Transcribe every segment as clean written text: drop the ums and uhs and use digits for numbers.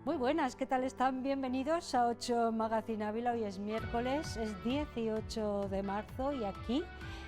Muy buenas, ¿qué tal están? Bienvenidos a 8 Magazine Ávila. Hoy es miércoles, es 18 de marzo y aquí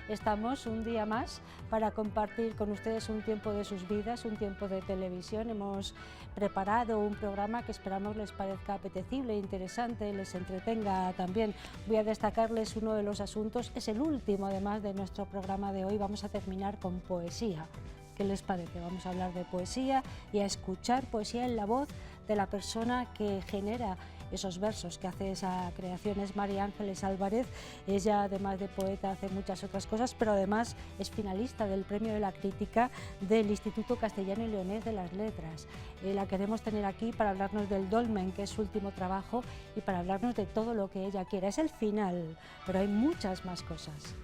estamos un día más para compartir con ustedes un tiempo de sus vidas, un tiempo de televisión. Hemos preparado un programa que esperamos les parezca apetecible, interesante, les entretenga también. Voy a destacarles uno de los asuntos, es el último además de nuestro programa de hoy. Vamos a terminar con poesía. ¿Qué les parece? Vamos a hablar de poesía y a escuchar poesía en la voz de la persona que genera esos versos, que hace esa creación. Es María Ángeles Álvarez. Ella, además de poeta, hace muchas otras cosas, pero además es finalista del Premio de la Crítica del Instituto Castellano y Leonés de las Letras. La queremos tener aquí para hablarnos del Dolmen, que es su último trabajo, y para hablarnos de todo lo que ella quiera. Es el final, pero hay muchas más cosas.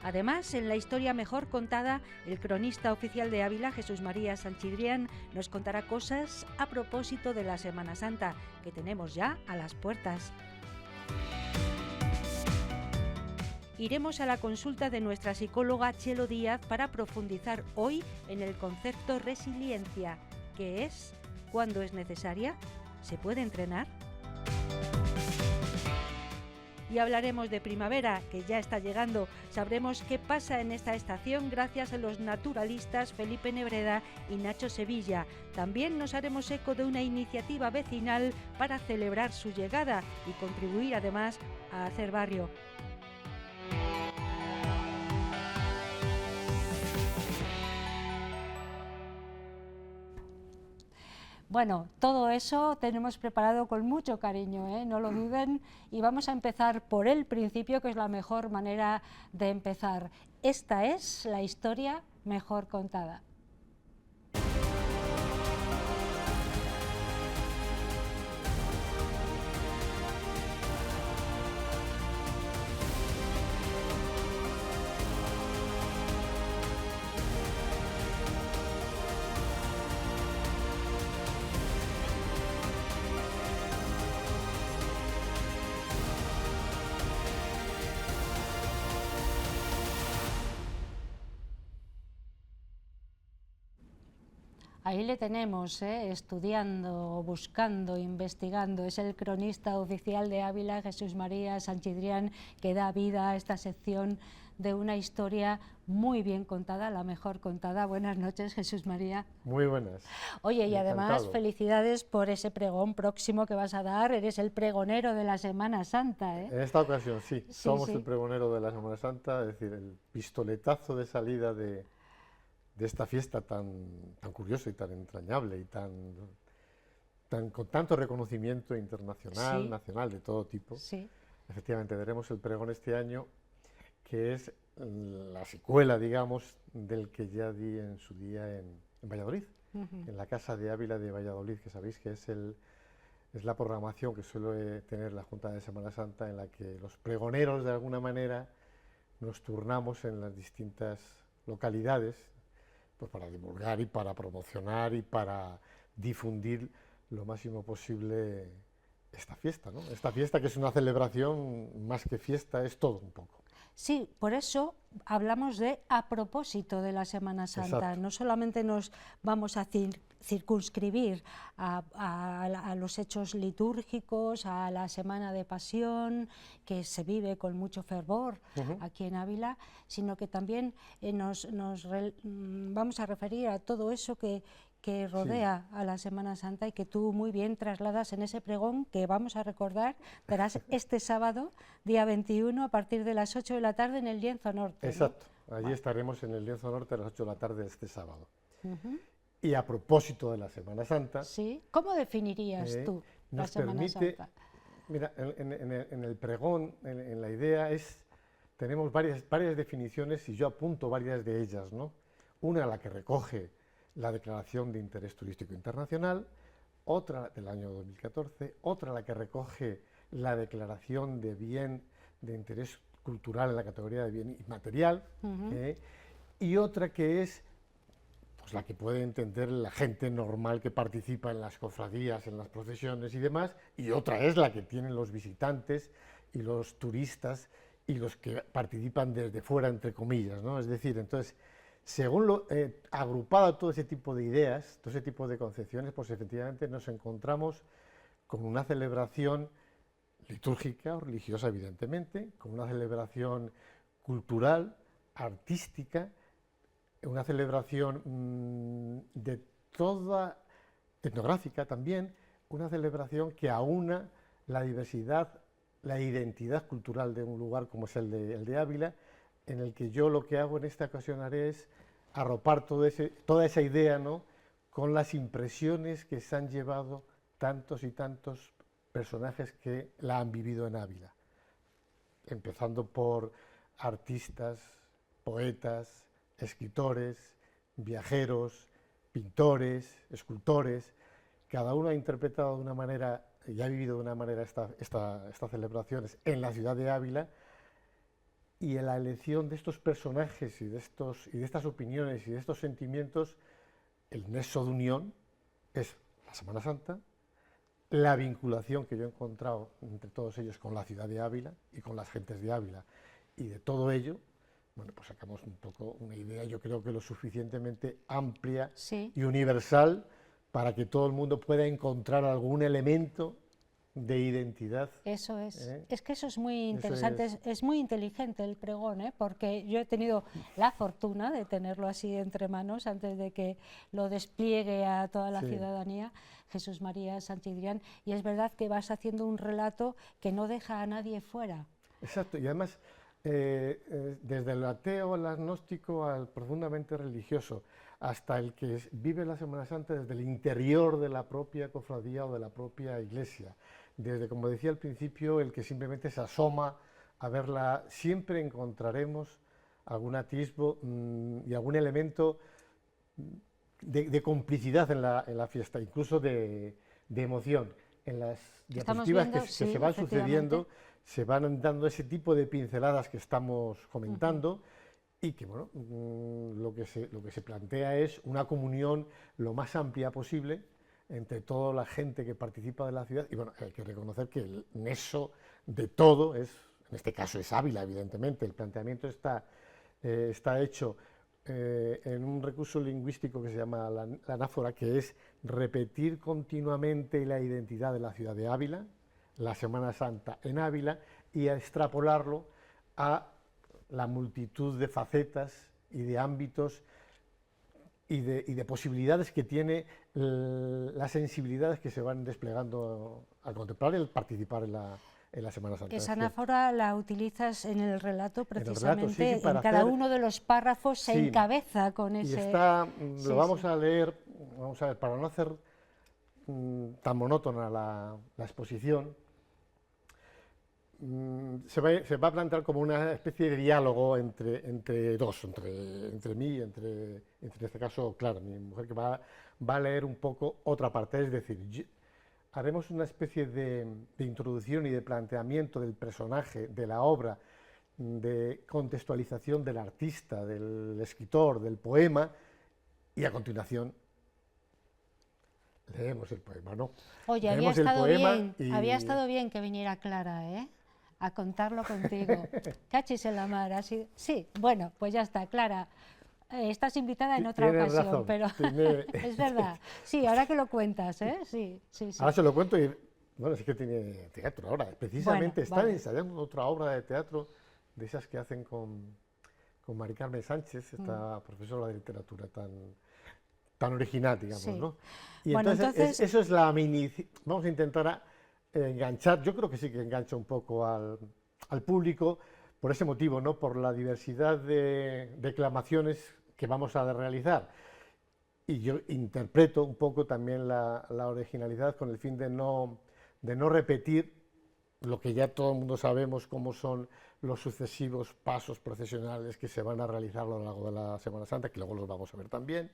Además, en la historia mejor contada, el cronista oficial de Ávila, Jesús María Sanchidrián, nos contará cosas a propósito de la Semana Santa, que tenemos ya a las puertas. Iremos a la consulta de nuestra psicóloga Chelo Díaz para profundizar hoy en el concepto resiliencia, que es, ¿cuándo es necesaria? ¿Se puede entrenar? Y hablaremos de primavera, que ya está llegando. Sabremos qué pasa en esta estación gracias a los naturalistas Felipe Nebreda y Nacho Sevilla. También nos haremos eco de una iniciativa vecinal para celebrar su llegada y contribuir además a hacer barrio. Bueno, todo eso tenemos preparado con mucho cariño, no lo duden, y vamos a empezar por el principio, que es la mejor manera de empezar. Esta es la historia mejor contada. Ahí le tenemos, estudiando, buscando, investigando. Es el cronista oficial de Ávila, Jesús María Sanchidrián, que da vida a esta sección de una historia muy bien contada, la mejor contada. Buenas noches, Jesús María. Muy buenas. Oye, y además felicidades por ese pregón próximo que vas a dar. Eres el pregonero de la Semana Santa, ¿eh? En esta ocasión sí, somos sí. el pregonero de la Semana Santa, es decir, el pistoletazo de salida de esta fiesta tan curiosa y tan entrañable y con tanto reconocimiento internacional, Sí. nacional, de todo tipo. Sí. Efectivamente, daremos el pregón este año, que es la secuela, digamos, del que ya di en su día en Valladolid, en la Casa de Ávila de Valladolid, que sabéis que es la programación que suele tener la Junta de Semana Santa, en la que los pregoneros, de alguna manera, nos turnamos en las distintas localidades, pues para divulgar y para promocionar y para difundir lo máximo posible esta fiesta, ¿no? Esta fiesta, que es una celebración más que fiesta, es todo un poco. Sí, por eso hablamos de a propósito de la Semana Santa. Exacto. No solamente nos vamos a circunscribir a los hechos litúrgicos, a la Semana de Pasión, que se vive con mucho fervor aquí en Ávila, sino que también vamos a referir a todo eso que rodea a la Semana Santa y que tú muy bien trasladas en ese pregón que vamos a recordar, darás este sábado, día 21, a partir de las 8 de la tarde en el Lienzo Norte. Exacto, ¿no? Allí estaremos en el Lienzo Norte a las 8 de la tarde este sábado. Y a propósito de la Semana Santa... Sí, ¿cómo definirías tú la Semana Santa? Mira, en el pregón, en la idea tenemos varias definiciones y yo apunto varias de ellas, ¿no? Una, la que recoge la Declaración de Interés Turístico Internacional, otra del año 2014, otra la que recoge la Declaración de Bien de Interés Cultural en la categoría de Bien Inmaterial, y otra que es pues, la que puede entender la gente normal que participa en las cofradías, en las procesiones y demás, y otra es la que tienen los visitantes y los turistas y los que participan desde fuera, entre comillas, ¿no? Es decir, entonces, según lo agrupado todo ese tipo de ideas, todo ese tipo de concepciones, pues efectivamente nos encontramos con una celebración litúrgica o religiosa, evidentemente, con una celebración cultural, artística, una celebración de toda etnográfica también, una celebración que aúna la diversidad, la identidad cultural de un lugar como es el de Ávila, en el que yo lo que hago en esta ocasión haré es arropar toda esa idea, ¿no?, con las impresiones que se han llevado tantos y tantos personajes que la han vivido en Ávila, empezando por artistas, poetas, escritores, viajeros, pintores, escultores. Cada uno ha interpretado de una manera y ha vivido de una manera estas celebraciones en la ciudad de Ávila, y en la elección de estos personajes y de estas opiniones y de estos sentimientos, el nexo de unión es la Semana Santa, la vinculación que yo he encontrado entre todos ellos con la ciudad de Ávila y con las gentes de Ávila, y de todo ello, bueno, pues sacamos un poco una idea, yo creo que lo suficientemente amplia y universal para que todo el mundo pueda encontrar algún elemento de identidad. Eso es. Es que eso es muy interesante, es muy inteligente el pregón, porque yo he tenido la fortuna de tenerlo así entre manos antes de que lo despliegue a toda la ciudadanía, Jesús María Santillán, y es verdad que vas haciendo un relato que no deja a nadie fuera. Exacto, y además, desde el ateo, el agnóstico, al profundamente religioso, hasta el que vive la Semana Santa desde el interior de la propia cofradía o de la propia iglesia, desde, como decía al principio, el que simplemente se asoma a verla, siempre encontraremos algún atisbo y algún elemento de complicidad en la fiesta, incluso de emoción. En las diapositivas que se van sucediendo, se van dando ese tipo de pinceladas que estamos comentando, y que, bueno, lo que se plantea es una comunión lo más amplia posible entre toda la gente que participa de la ciudad, y bueno, hay que reconocer que el nexo de todo es, en este caso es Ávila, evidentemente. El planteamiento está hecho en un recurso lingüístico que se llama la anáfora, que es repetir continuamente la identidad de la ciudad de Ávila, la Semana Santa en Ávila, y a extrapolarlo a la multitud de facetas y de ámbitos y de posibilidades que tiene las sensibilidades que se van desplegando al contemplar y al participar en la Semana Santa. Esa anáfora la utilizas en el relato precisamente, en cada uno de los párrafos se encabeza con ese... Y lo vamos a leer, vamos a ver, para no hacer tan monótona la exposición, se va a plantear como una especie de diálogo entre mí y entre este caso, Clara, mi mujer, que va a leer un poco otra parte, es decir, haremos una especie de introducción y de planteamiento del personaje, de la obra, de contextualización del artista, del escritor, del poema, y a continuación leemos el poema, ¿no? Oye, había estado bien que viniera Clara, a contarlo contigo. Cachis en la mar, así. Sí, bueno, pues ya está, Clara. Estás invitada en otra ocasión, razón, pero es verdad. Sí, ahora que lo cuentas, sí. Ahora se lo cuento y, bueno, es que tiene teatro ahora. Precisamente están ensayando otra obra de teatro de esas que hacen con Mari Carmen Sánchez, esta profesora de literatura tan original, digamos, ¿no? Y bueno, entonces eso es la mini... Vamos a intentar enganchar, yo creo que sí que engancha un poco al público, por ese motivo, ¿no? Por la diversidad de declamaciones que vamos a realizar. Y yo interpreto un poco también la originalidad con el fin de no repetir lo que ya todo el mundo sabemos, cómo son los sucesivos pasos procesionales que se van a realizar a lo largo de la Semana Santa, que luego los vamos a ver también,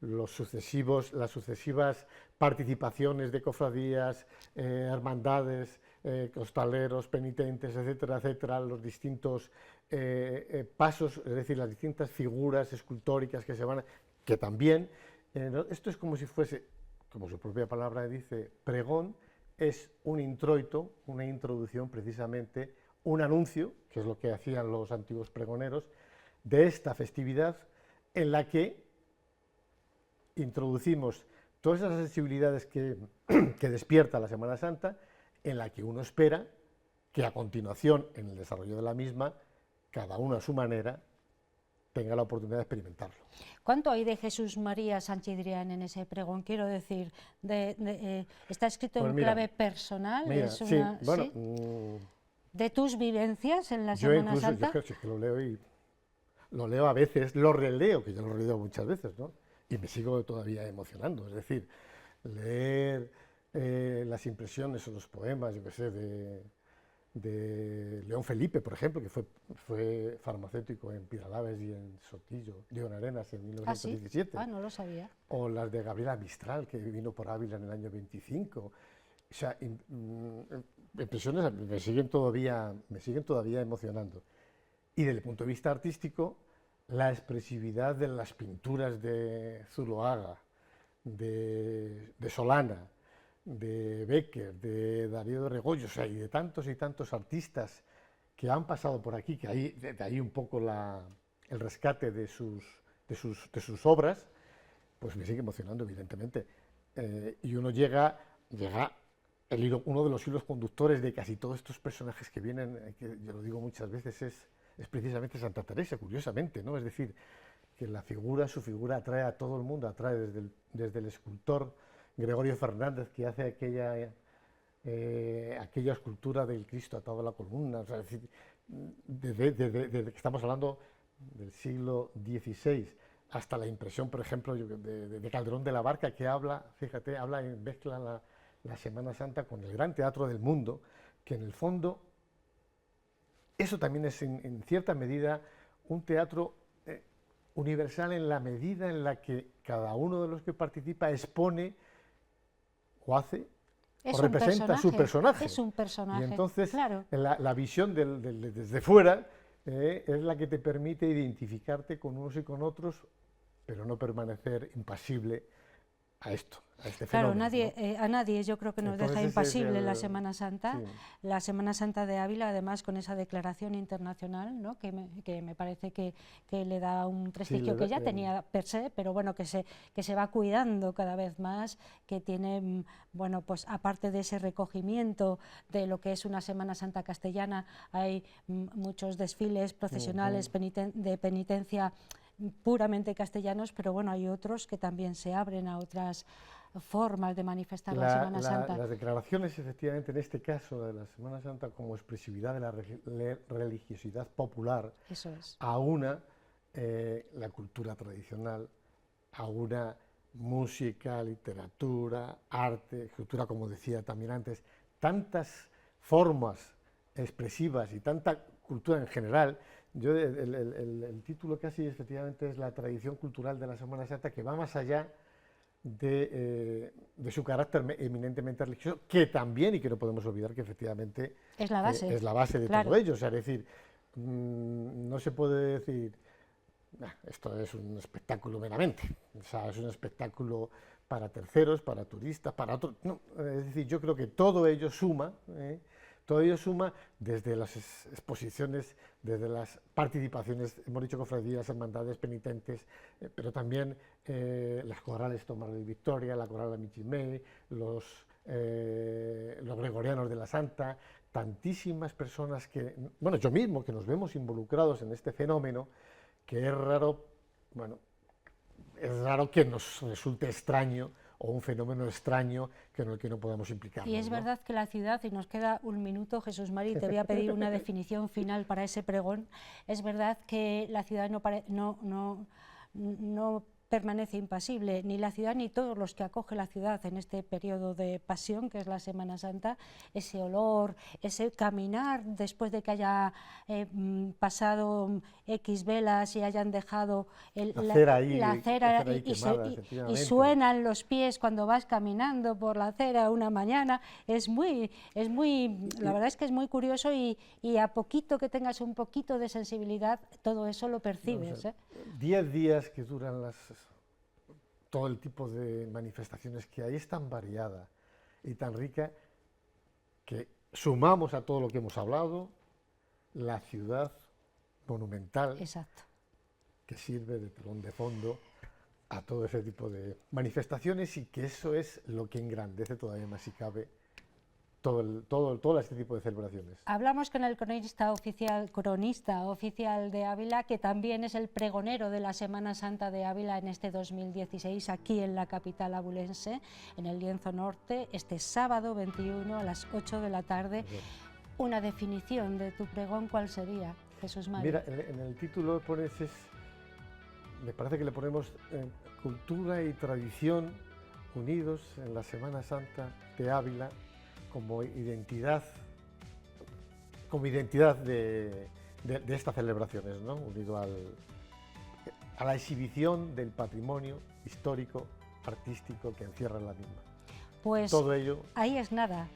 las sucesivas participaciones de cofradías, hermandades, costaleros, penitentes, etcétera, etcétera, los distintos pasos, es decir, las distintas figuras escultóricas que se van a... que también, esto es como si fuese, como su propia palabra dice, pregón, es un introito, una introducción precisamente, un anuncio, que es lo que hacían los antiguos pregoneros, de esta festividad en la que introducimos todas esas sensibilidades que despierta la Semana Santa, en la que uno espera que a continuación, en el desarrollo de la misma, cada uno a su manera, tenga la oportunidad de experimentarlo. ¿Cuánto hay de Jesús María Sanchidrián en ese pregón? Quiero decir, ¿está escrito Pues en mira, clave personal? Mira, ¿Es sí, una, bueno, ¿sí? ¿De tus vivencias en la yo Semana incluso, Santa? yo sí que lo leo y lo leo a veces, lo releo, que yo lo releo muchas veces, ¿no? Y me sigo todavía emocionando, es decir, leer las impresiones o los poemas, yo qué sé, de León Felipe, por ejemplo, que fue farmacéutico en Piedralaves y en Sotillo, digo, en Arenas en 1917. ¿Ah, sí? No lo sabía. O las de Gabriela Mistral, que vino por Ávila en el año 25. O sea, impresiones me siguen todavía emocionando. Y desde el punto de vista artístico, la expresividad de las pinturas de Zuloaga, de Solana, de Becker, de Darío de Regoyos, o sea, y de tantos y tantos artistas que han pasado por aquí, que de ahí un poco el rescate de sus obras, pues me sigue emocionando, evidentemente. Y uno llega uno de los hilos conductores de casi todos estos personajes que vienen, que yo lo digo muchas veces, es precisamente Santa Teresa, curiosamente, ¿no? Es decir, que su figura atrae a todo el mundo, atrae desde el escultor Gregorio Fernández, que hace aquella escultura del Cristo atado a la columna, o sea, es decir, desde que estamos hablando del siglo XVI, hasta la impresión, por ejemplo, de Calderón de la Barca, que mezcla la Semana Santa con el gran teatro del mundo, que en el fondo, eso también es en cierta medida un teatro universal en la medida en la que cada uno de los que participa expone o hace o representa su personaje. Es un personaje. Y entonces claro. la visión desde fuera es la que te permite identificarte con unos y con otros, pero no permanecer impasible a esto, a este claro, fenómeno. A nadie yo creo que nos deja impasible la Semana Santa. Sí. La Semana Santa de Ávila, además, con esa declaración internacional, ¿no? que me parece que le da un prestigio que ya tenía per se, pero bueno, que se va cuidando cada vez más, que tiene, bueno, pues aparte de ese recogimiento de lo que es una Semana Santa castellana, hay muchos desfiles procesionales de penitencia puramente castellanos, pero bueno, hay otros que también se abren a otras formas de manifestar la Semana Santa. Las declaraciones, efectivamente, en este caso de la Semana Santa como expresividad de la religiosidad popular, eso es, aúna la cultura tradicional, aúna música, literatura, arte, escultura, como decía también antes, tantas formas expresivas y tanta cultura en general. El título casi efectivamente es la tradición cultural de la Semana Santa, que va más allá de su carácter eminentemente religioso, que también, y que no podemos olvidar que efectivamente es la base, de claro. todo ello. O sea, es decir, no se puede decir, esto es un espectáculo meramente, o sea, es un espectáculo para terceros, para turistas, para otros. No, es decir, yo creo que todo ello suma. Todo ello suma desde las exposiciones, desde las participaciones, hemos dicho cofradías, hermandades, penitentes, pero también las corales Tomás de Victoria, la coral Amichimé, los gregorianos de la Santa, tantísimas personas que, bueno, yo mismo, que nos vemos involucrados en este fenómeno, que es raro que nos resulte extraño, o un fenómeno extraño en el que no podamos implicarnos. Y es verdad que la ciudad, y nos queda un minuto, Jesús Mari, te voy a pedir una definición final para ese pregón, es verdad que la ciudad no permanece impasible, ni la ciudad ni todos los que acoge la ciudad en este periodo de pasión que es la Semana Santa, ese olor, ese caminar después de que haya pasado X velas y hayan dejado la acera y suenan los pies cuando vas caminando por la acera una mañana, la verdad es que es muy curioso y a poquito que tengas un poquito de sensibilidad, todo eso lo percibes. 10 días que duran todo el tipo de manifestaciones que hay es tan variada y tan rica que sumamos a todo lo que hemos hablado la ciudad monumental. Exacto. que sirve de telón de fondo a todo ese tipo de manifestaciones y que eso es lo que engrandece todavía más si cabe todo este tipo de celebraciones. Hablamos con el cronista oficial de Ávila, que también es el pregonero de la Semana Santa de Ávila en este 2016, aquí en la capital abulense, en el Lienzo Norte, este sábado 21 a las 8 de la tarde. Sí. Una definición de tu pregón, ¿cuál sería, Jesús María? Mira, en el título pones, me parece que le ponemos cultura y tradición unidos en la Semana Santa de Ávila, como identidad de estas celebraciones, ¿no? Unido a la exhibición del patrimonio histórico, artístico que encierra la misma. Pues todo ello. Ahí es nada,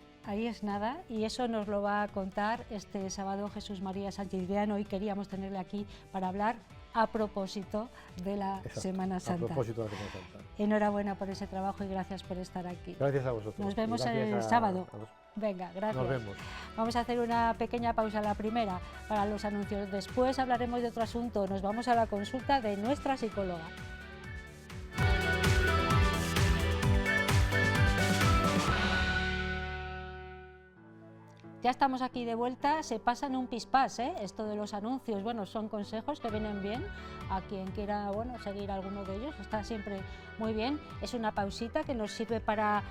y eso nos lo va a contar este sábado Jesús María Sánchez Viano, y queríamos tenerle aquí para hablar a propósito de la Semana Santa. A propósito de la Semana Santa. Enhorabuena por ese trabajo y gracias por estar aquí. Gracias a vosotros. Nos vemos el sábado. Venga, gracias. Nos vemos. Vamos a hacer una pequeña pausa, la primera, para los anuncios. Después hablaremos de otro asunto. Nos vamos a la consulta de nuestra psicóloga. Ya estamos aquí de vuelta, se pasa en un pispás, esto de los anuncios. Bueno, son consejos que vienen bien a quien quiera, bueno, seguir alguno de ellos, está siempre muy bien. Es una pausita que nos sirve para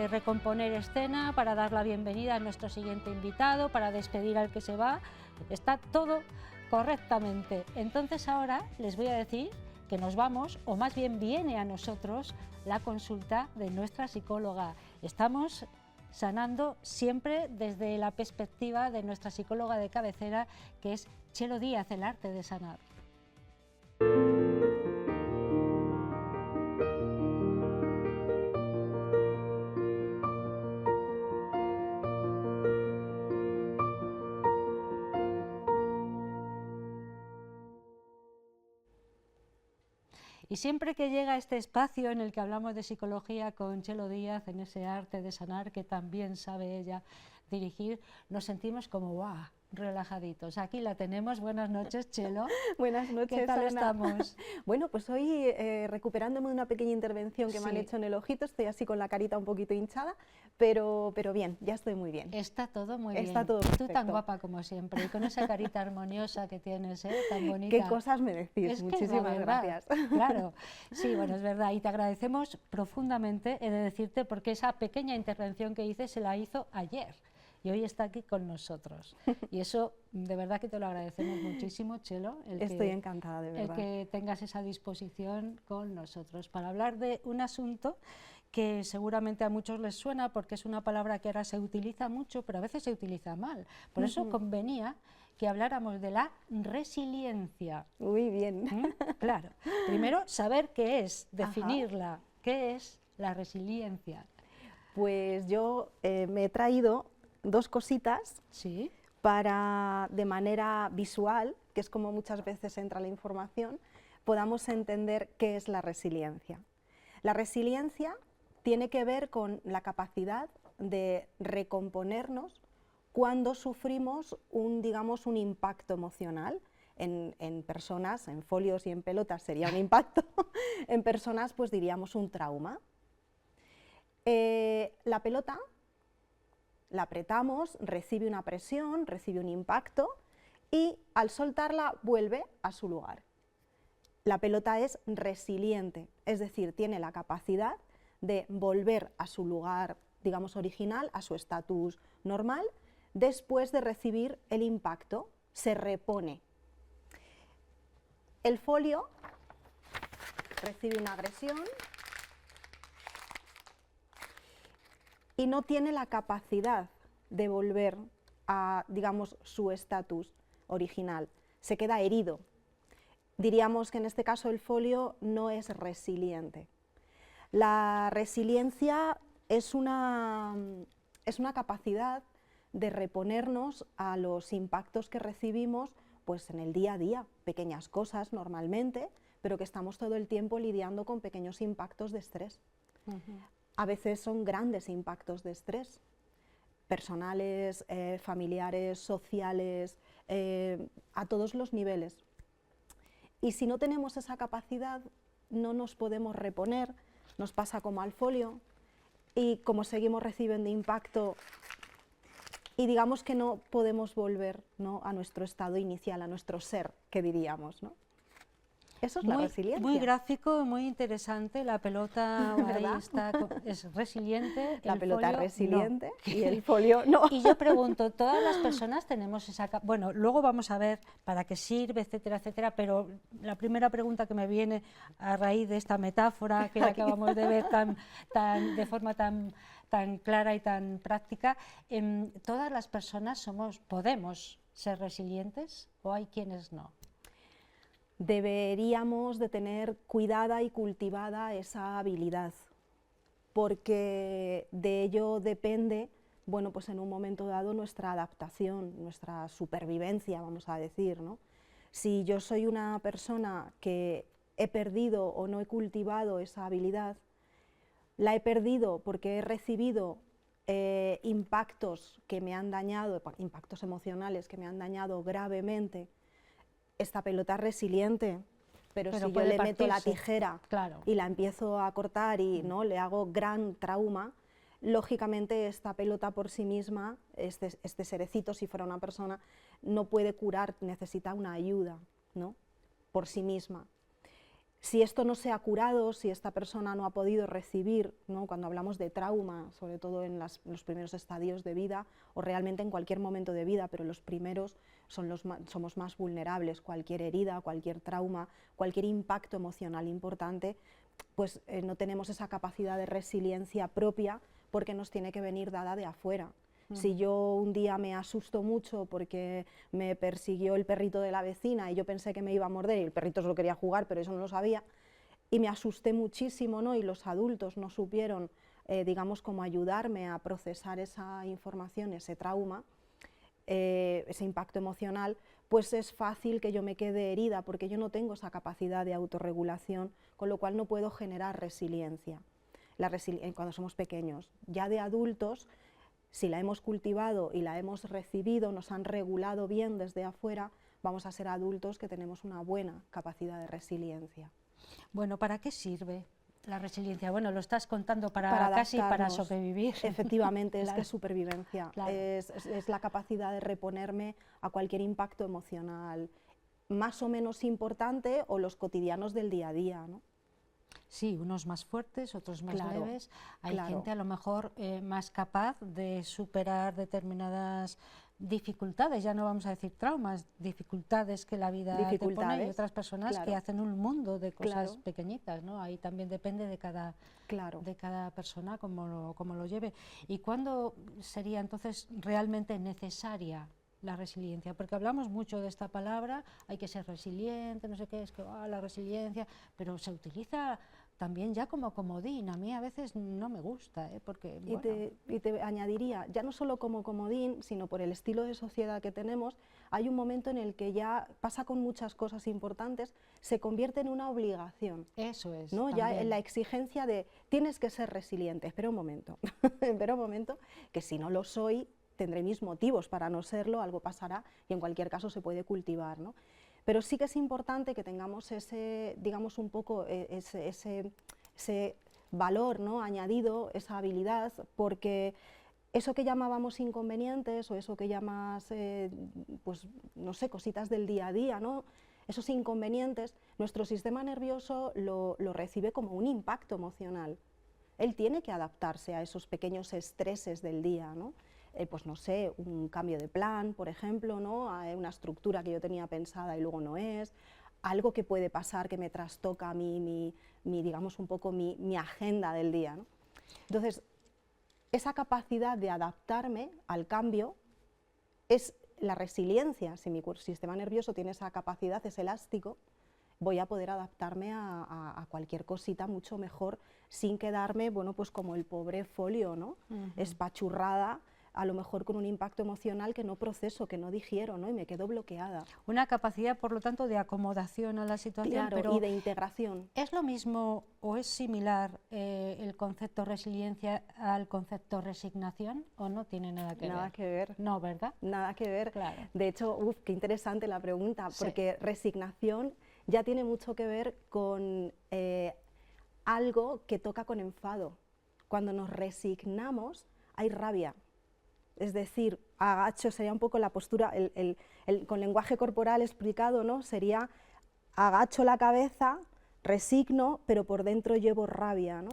recomponer escena, para dar la bienvenida a nuestro siguiente invitado, para despedir al que se va. Está todo correctamente. Entonces ahora les voy a decir que nos vamos, o más bien viene a nosotros la consulta de nuestra psicóloga. Estamos sanando siempre desde la perspectiva de nuestra psicóloga de cabecera, que es Chelo Díaz, el arte de sanar. Y siempre que llega este espacio en el que hablamos de psicología con Chelo Díaz, en ese arte de sanar que también sabe ella dirigir, nos sentimos como ¡guau!, relajaditos. Aquí la tenemos. Buenas noches, Chelo. Buenas noches, ¿Qué tal Ana? estamos? Bueno, pues hoy recuperándome de una pequeña intervención que me han hecho en el ojito, estoy así con la carita un poquito hinchada, pero bien, ya estoy muy bien. Está todo muy bien. Está todo perfecto. Tú tan guapa como siempre, y con esa carita armoniosa que tienes, tan bonita. Qué cosas me decís, es muchísimas gracias. Claro, sí, bueno, es verdad, y te agradecemos profundamente, he de decirte, porque esa pequeña intervención que hice se la hizo ayer. Y hoy está aquí con nosotros. Y eso, de verdad que te lo agradecemos muchísimo, Chelo. Estoy encantada, de verdad. El que tengas esa disposición con nosotros para hablar de un asunto que seguramente a muchos les suena, porque es una palabra que ahora se utiliza mucho, pero a veces se utiliza mal. Por eso convenía que habláramos de la resiliencia. Muy bien. Claro. Primero, saber qué es, definirla. Ajá. ¿Qué es la resiliencia? Pues yo me he traído dos cositas para, de manera visual, que es como muchas veces entra la información, podamos entender qué es la resiliencia. La resiliencia tiene que ver con la capacidad de recomponernos cuando sufrimos digamos, un impacto emocional. En personas, en folios y en pelotas sería un impacto, en personas pues diríamos un trauma. La pelota la apretamos, recibe una presión, recibe un impacto y al soltarla vuelve a su lugar. La pelota es resiliente, es decir, tiene la capacidad de volver a su lugar, digamos, original, a su estatus normal, después de recibir el impacto, se repone. El folio recibe una agresión y no tiene la capacidad de volver a, digamos, su estatus original, se queda herido. Diríamos que en este caso el folio no es resiliente. La resiliencia es una capacidad de reponernos a los impactos que recibimos pues, en el día a día, pequeñas cosas normalmente, pero que estamos todo el tiempo lidiando con pequeños impactos de estrés. A veces son grandes impactos de estrés, personales, familiares, sociales, a todos los niveles. y si no tenemos esa capacidad no nos podemos reponer, nos pasa como al folio, y como seguimos recibiendo impacto, y digamos que no podemos volver, ¿no?, a nuestro estado inicial, a nuestro ser, que diríamos, ¿no? Eso es la resiliencia. Muy gráfico, muy interesante. La pelota ahí ¿Verdad? está, es resiliente. La el pelota folio, resiliente no. y el folio no. Y yo pregunto, ¿todas las personas tenemos esa capacidad? Bueno, luego vamos a ver para qué sirve, etcétera, etcétera, pero la primera pregunta que me viene a raíz de esta metáfora que acabamos de ver de forma tan clara y tan práctica, ¿todas las personas podemos ser resilientes o hay quienes no? Deberíamos de tener cuidada y cultivada esa habilidad, porque de ello depende, bueno, pues en un momento dado nuestra adaptación, nuestra supervivencia, vamos a decir, ¿no? Si yo soy una persona que he perdido o no he cultivado esa habilidad, la he perdido porque he recibido impactos que me han dañado, impactos emocionales que me han dañado gravemente. Esta pelota es resiliente, pero si yo le meto la tijera, claro, y la empiezo a cortar y ¿no?, le hago gran trauma, lógicamente esta pelota por sí misma, este cerecito, si fuera una persona, no puede curar, necesita una ayuda, ¿no?, por sí misma. Si esto no se ha curado, si esta persona no ha podido recibir, ¿no?, cuando hablamos de trauma, sobre todo en los primeros estadios de vida, o realmente en cualquier momento de vida, pero los primeros somos más vulnerables, cualquier herida, cualquier trauma, cualquier impacto emocional importante, pues no tenemos esa capacidad de resiliencia propia porque nos tiene que venir dada de afuera. Si yo un día me asusto mucho porque me persiguió el perrito de la vecina y yo pensé que me iba a morder y el perrito solo quería jugar, pero eso no lo sabía, y me asusté muchísimo, ¿no?, y los adultos no supieron, digamos, cómo ayudarme a procesar esa información, ese trauma, ese impacto emocional, pues es fácil que yo me quede herida porque yo no tengo esa capacidad de autorregulación, con lo cual no puedo generar resiliencia. Cuando somos pequeños, ya de adultos, si la hemos cultivado y la hemos recibido, nos han regulado bien desde afuera, vamos a ser adultos que tenemos una buena capacidad de resiliencia. Bueno, ¿para qué sirve la resiliencia? Bueno, lo estás contando para casi para sobrevivir. Efectivamente, es que es supervivencia, claro. es la capacidad de reponerme a cualquier impacto emocional, más o menos importante, o los cotidianos del día a día, ¿no? Sí, unos más fuertes, otros más leves. Hay gente a lo mejor más capaz de superar determinadas dificultades, ya no vamos a decir traumas, dificultades que la vida te pone, y otras personas que hacen un mundo de cosas pequeñitas, ¿no? Ahí también depende de cada persona cómo lo lleve. ¿Y cuándo sería entonces realmente necesaria la resiliencia? Porque hablamos mucho de esta palabra, hay que ser resiliente, no sé qué, es que la resiliencia, pero se utiliza también ya como comodín. A mí a veces no me gusta, porque... Y te añadiría, ya no solo como comodín, sino por el estilo de sociedad que tenemos, hay un momento en el que ya pasa con muchas cosas importantes, se convierte en una obligación. Eso es, ¿no? Ya en la exigencia de tienes que ser resiliente, espera un momento, espera un momento, que si no lo soy, tendré mis motivos para no serlo, algo pasará y en cualquier caso se puede cultivar, ¿no? Pero sí que es importante que tengamos ese, digamos, un poco ese valor, ¿no?, añadido, esa habilidad, porque eso que llamábamos inconvenientes o eso que llamas, pues, no sé, cositas del día a día, ¿no?, esos inconvenientes, nuestro sistema nervioso lo recibe como un impacto emocional. Él tiene que adaptarse a esos pequeños estreses del día, ¿no? Pues no sé, un cambio de plan, por ejemplo, ¿no?, a una estructura que yo tenía pensada y luego no es, algo que puede pasar que me trastoca digamos, un poco mi agenda del día, ¿no? Entonces, esa capacidad de adaptarme al cambio es la resiliencia. Si mi sistema nervioso tiene esa capacidad, es elástico, voy a poder adaptarme a cualquier cosita mucho mejor sin quedarme, bueno, pues como el pobre folio, ¿no?, espachurrada, a lo mejor con un impacto emocional que no proceso, que no digiero, ¿no?, y me quedo bloqueada. Una capacidad, por lo tanto, de acomodación a la situación. Claro, pero y de integración. ¿Es lo mismo o es similar el concepto resiliencia al concepto resignación o no tiene nada que ver? Nada que ver. No, ¿verdad? Nada que ver. Claro. De hecho, qué interesante la pregunta, porque resignación ya tiene mucho que ver con algo que toca con enfado. Cuando nos resignamos hay rabia. Es decir, agacho sería un poco la postura, con lenguaje corporal explicado, ¿no? Sería agacho la cabeza, resigno, pero por dentro llevo rabia, ¿no?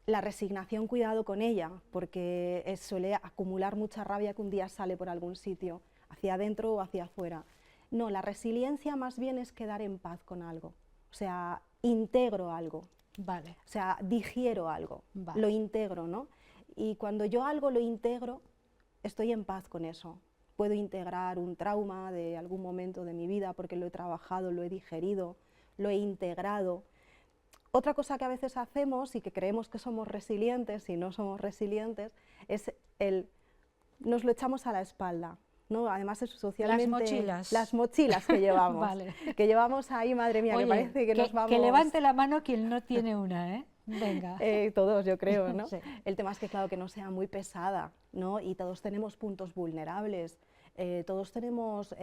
La resignación, cuidado con ella, porque suele acumular mucha rabia que un día sale por algún sitio, hacia adentro o hacia afuera. No, la resiliencia más bien es quedar en paz con algo, o sea, integro algo, Vale. o sea, digiero algo, Vale. lo integro, ¿no? Y cuando yo algo lo integro, estoy en paz con eso. Puedo integrar un trauma de algún momento de mi vida porque lo he trabajado, lo he digerido, lo he integrado. Otra cosa que a veces hacemos y que creemos que somos resilientes y no somos resilientes es nos lo echamos a la espalda, ¿no? Además es socialmente... Las mochilas que llevamos, Vale. que llevamos ahí, madre mía, Oye, que parece que nos vamos... Que levante la mano quien no tiene una, ¿eh? Venga. Todos, yo creo, ¿no? Sí. El tema es que, claro, que no sea muy pesada, ¿no? Y todos tenemos puntos vulnerables, todos tenemos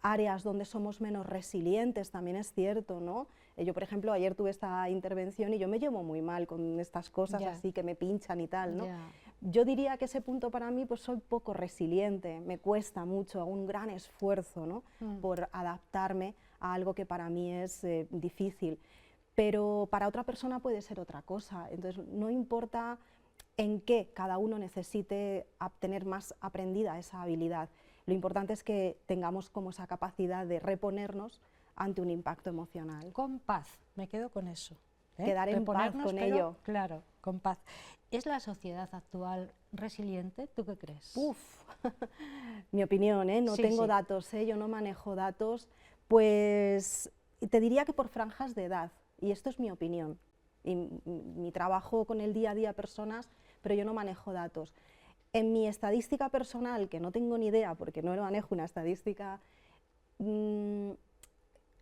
áreas donde somos menos resilientes, también es cierto, ¿no? Yo, por ejemplo, ayer tuve esta intervención y yo me llevo muy mal con estas cosas Ya. así que me pinchan y tal, ¿no? Ya. Yo diría que ese punto para mí, pues soy poco resiliente, me cuesta mucho, hago un gran esfuerzo, ¿no? Por adaptarme a algo que para mí es difícil. Pero para otra persona puede ser otra cosa, entonces no importa en qué cada uno necesite tener más aprendida esa habilidad, lo importante es que tengamos como esa capacidad de reponernos ante un impacto emocional. Con paz, me quedo con eso. Quedar en paz Reponernos, con pero, ello. Claro, con paz. ¿Es la sociedad actual resiliente? ¿Tú qué crees? Uf, mi opinión, no Sí, tengo sí. datos, yo no manejo datos, pues te diría que por franjas de edad, y esto es mi opinión, y mi trabajo con el día a día personas, pero yo no manejo datos. En mi estadística personal, que no tengo ni idea porque no manejo una estadística,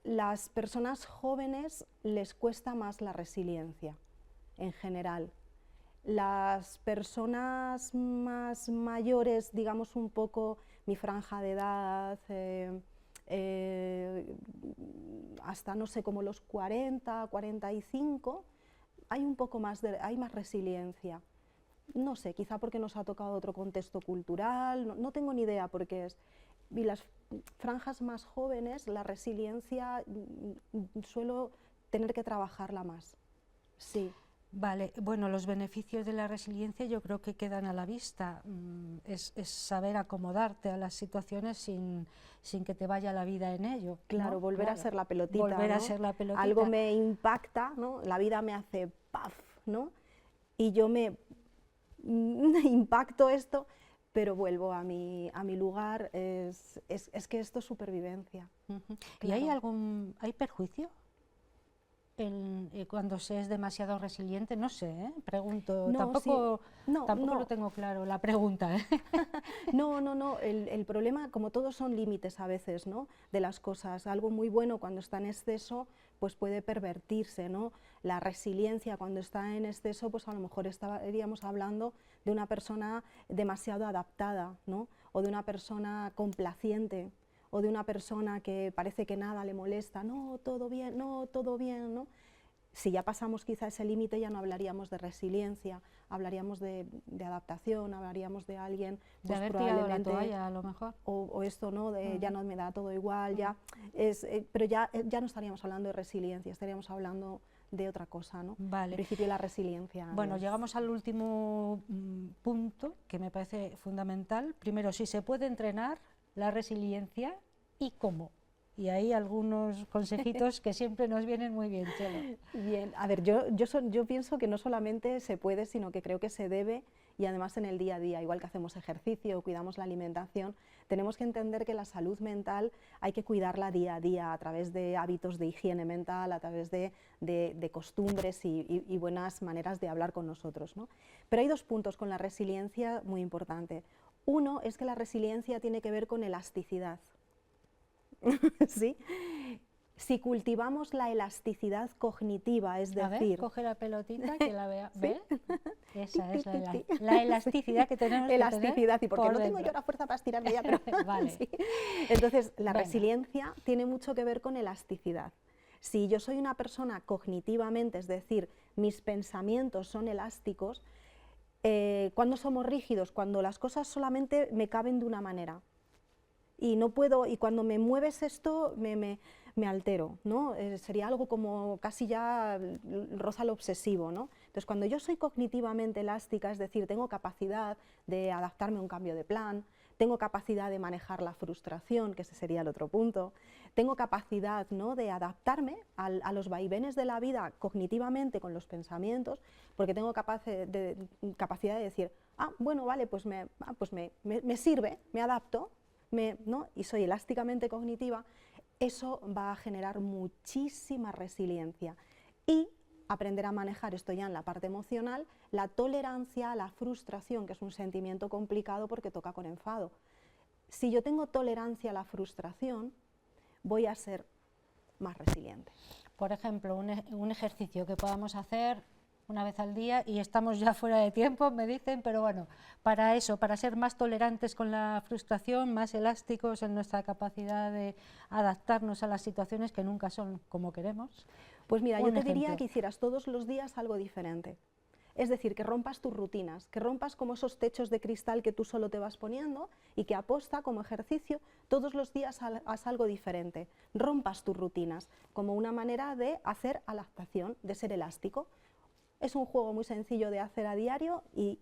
las personas jóvenes les cuesta más la resiliencia, en general. Las personas más mayores, digamos un poco mi franja de edad, hasta no sé, como los 40, 45, hay un poco más hay más resiliencia. No sé, quizá porque nos ha tocado otro contexto cultural, no tengo ni idea por qué es. Y las franjas más jóvenes, la resiliencia, suelo tener que trabajarla más. Sí. Vale, bueno, los beneficios de la resiliencia yo creo que quedan a la vista. Es saber acomodarte a las situaciones sin que te vaya la vida en ello. Claro, ¿no? volver a ser la pelotita. Volver a ¿no? ser la pelotita. Algo me impacta, ¿no? La vida me hace ¡paf! ¿No? Y yo me impacto esto, pero vuelvo a mi lugar. Es que esto es supervivencia. ¿Y hay Claro. hay perjuicio cuando se es demasiado resiliente? No sé, pregunto, No, tampoco, sí. No, tampoco no. lo tengo claro la pregunta. No, el problema, como todos, son límites a veces, ¿no? De las cosas. Algo muy bueno cuando está en exceso, pues puede pervertirse, ¿no? La resiliencia cuando está en exceso, pues a lo mejor estaríamos hablando de una persona demasiado adaptada, ¿no? O de una persona complaciente, o de una persona que parece que nada le molesta, no, todo bien, no, todo bien, ¿no? Si ya pasamos quizá ese límite, ya no hablaríamos de resiliencia, hablaríamos de adaptación, hablaríamos de alguien De pues haber tirado la probablemente, toalla, a lo mejor. o esto, ¿no? De ya no me da todo igual, ya pero ya no estaríamos hablando de resiliencia, estaríamos hablando de otra cosa, ¿no? Vale. En principio la resiliencia. Bueno, llegamos al último punto que me parece fundamental. Primero, si se puede entrenar la resiliencia y cómo. Y hay algunos consejitos que siempre nos vienen muy bien, Chelo. Bien, a ver, yo pienso que no solamente se puede, sino que creo que se debe, y además en el día a día, igual que hacemos ejercicio, cuidamos la alimentación, tenemos que entender que la salud mental hay que cuidarla día a día a través de hábitos de higiene mental, a través de costumbres y buenas maneras de hablar con nosotros, ¿no? Pero hay dos puntos con la resiliencia muy importantes. Uno es que la resiliencia tiene que ver con elasticidad. ¿Sí? Si cultivamos la elasticidad cognitiva, es A ver, decir, coge la pelotita que la vea. ¿Ve? Esa es ti. la elasticidad que tenemos que tener elasticidad, y porque por no tengo dentro. yo la fuerza para estirarme ya, pero Vale. sí. Entonces, la Venga. resiliencia tiene mucho que ver con elasticidad. Si yo soy una persona cognitivamente, es decir, mis pensamientos son elásticos, ¿cuándo somos rígidos? Cuando las cosas solamente me caben de una manera. Y no puedo, y cuando me mueves esto, me altero, ¿no? Sería algo como casi ya roza lo obsesivo, ¿no? Entonces, cuando yo soy cognitivamente elástica, es decir, tengo capacidad de adaptarme a un cambio de plan, tengo capacidad de manejar la frustración, que ese sería el otro punto, tengo capacidad, ¿no?, de adaptarme a los vaivenes de la vida cognitivamente con los pensamientos, porque tengo capacidad de decir, bueno, vale, pues me sirve, me adapto, ¿no?, y soy elásticamente cognitiva. Eso va a generar muchísima resiliencia y aprender a manejar, esto ya en la parte emocional, la tolerancia a la frustración, que es un sentimiento complicado porque toca con enfado. Si yo tengo tolerancia a la frustración, voy a ser más resiliente. Por ejemplo, un ejercicio que podamos hacer una vez al día, y estamos ya fuera de tiempo, me dicen, pero bueno, para eso, para ser más tolerantes con la frustración, más elásticos en nuestra capacidad de adaptarnos a las situaciones que nunca son como queremos. Pues mira, yo te diría que hicieras todos los días algo diferente. Es decir, que rompas tus rutinas, que rompas como esos techos de cristal que tú solo te vas poniendo y que aposta como ejercicio todos los días haz algo diferente. Rompas tus rutinas como una manera de hacer adaptación, de ser elástico. Es un juego muy sencillo de hacer a diario y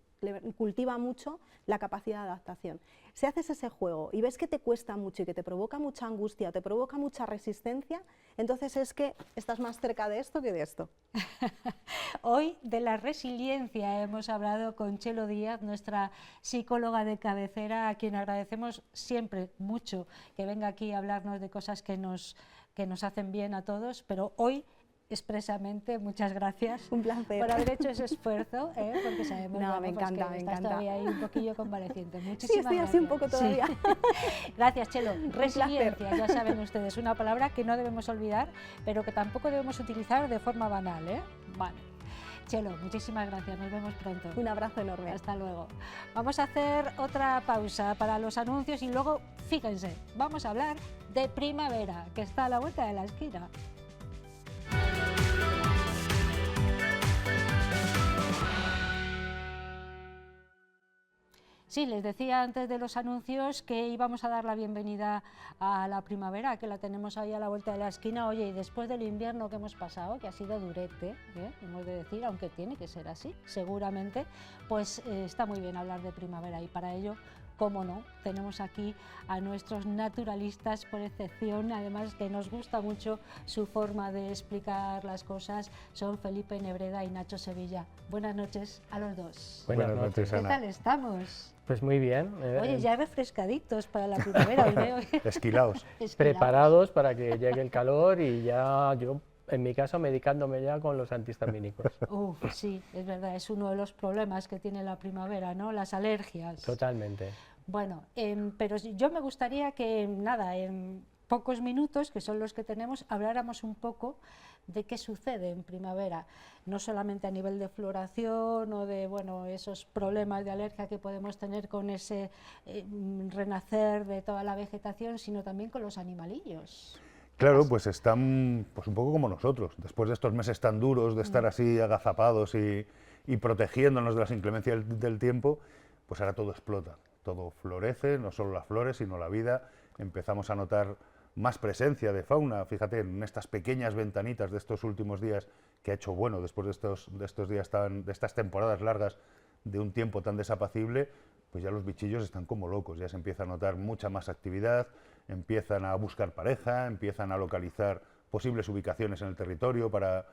cultiva mucho la capacidad de adaptación. Si haces ese juego y ves que te cuesta mucho y que te provoca mucha angustia, te provoca mucha resistencia, entonces es que estás más cerca de esto que de esto. Hoy de la resiliencia hemos hablado con Chelo Díaz, nuestra psicóloga de cabecera, a quien agradecemos siempre mucho que venga aquí a hablarnos de cosas que nos hacen bien a todos, pero hoy expresamente, muchas gracias. Un placer. Por haber hecho ese esfuerzo, porque sabemos no, me encanta, que me estás encanta. todavía ahí un poquillo convaleciente. Muchísimas sí, estoy gracias. así un poco todavía. Sí. Gracias, Chelo. Resiliencia, ya saben ustedes, una palabra que no debemos olvidar, pero que tampoco debemos utilizar de forma banal, ¿eh? Vale. Chelo, muchísimas gracias, nos vemos pronto. Un abrazo enorme. Hasta luego. Vamos a hacer otra pausa para los anuncios y luego, fíjense, vamos a hablar de primavera, que está a la vuelta de la esquina. Sí, les decía antes de los anuncios que íbamos a dar la bienvenida a la primavera, que la tenemos ahí a la vuelta de la esquina. Oye, y después del invierno que hemos pasado, que ha sido durete, hemos de decir, aunque tiene que ser así, seguramente, pues está muy bien hablar de primavera y para ello, cómo no, tenemos aquí a nuestros naturalistas por excepción, además que nos gusta mucho su forma de explicar las cosas, son Felipe Nebreda y Nacho Sevilla. Buenas noches a los dos. Buenas noches, Ana. ¿Qué tal estamos? Pues muy bien. Oye, ya refrescaditos para la primavera, hoy veo. Esquilaos. Preparados para que llegue el calor y ya yo, en mi caso, medicándome ya con los antihistamínicos. Sí, es verdad, es uno de los problemas que tiene la primavera, ¿no? Las alergias. Totalmente. Bueno, pero yo me gustaría que, nada, en pocos minutos, que son los que tenemos, habláramos un poco de qué sucede en primavera, no solamente a nivel de floración o de, bueno, esos problemas de alergia que podemos tener con ese renacer de toda la vegetación, sino también con los animalillos. Claro, pues están pues un poco como nosotros, después de estos meses tan duros, de estar así agazapados y protegiéndonos de las inclemencias del tiempo, pues ahora todo explota, todo florece, no solo las flores, sino la vida. Empezamos a notar más presencia de fauna, fíjate, en estas pequeñas ventanitas de estos últimos días que ha hecho bueno, después de estos días de estas temporadas largas de un tiempo tan desapacible, pues ya los bichillos están como locos, ya se empieza a notar mucha más actividad, empiezan a buscar pareja, empiezan a localizar posibles ubicaciones en el territorio para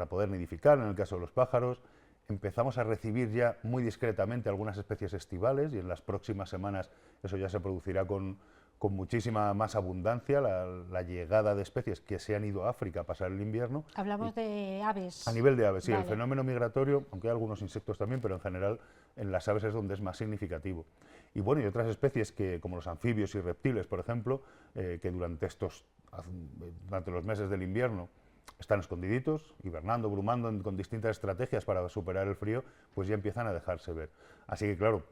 poder nidificar, en el caso de los pájaros. Empezamos a recibir ya muy discretamente algunas especies estivales y en las próximas semanas eso ya se producirá con muchísima más abundancia, la llegada de especies que se han ido a África a pasar el invierno. Hablamos de aves. A nivel de aves, sí, vale. El fenómeno migratorio, aunque hay algunos insectos también, pero en general en las aves es donde es más significativo. Y bueno, y otras especies que, como los anfibios y reptiles, por ejemplo, que durante estos durante los meses del invierno están escondiditos, hibernando, brumando, con distintas estrategias para superar el frío, pues ya empiezan a dejarse ver. Así que claro,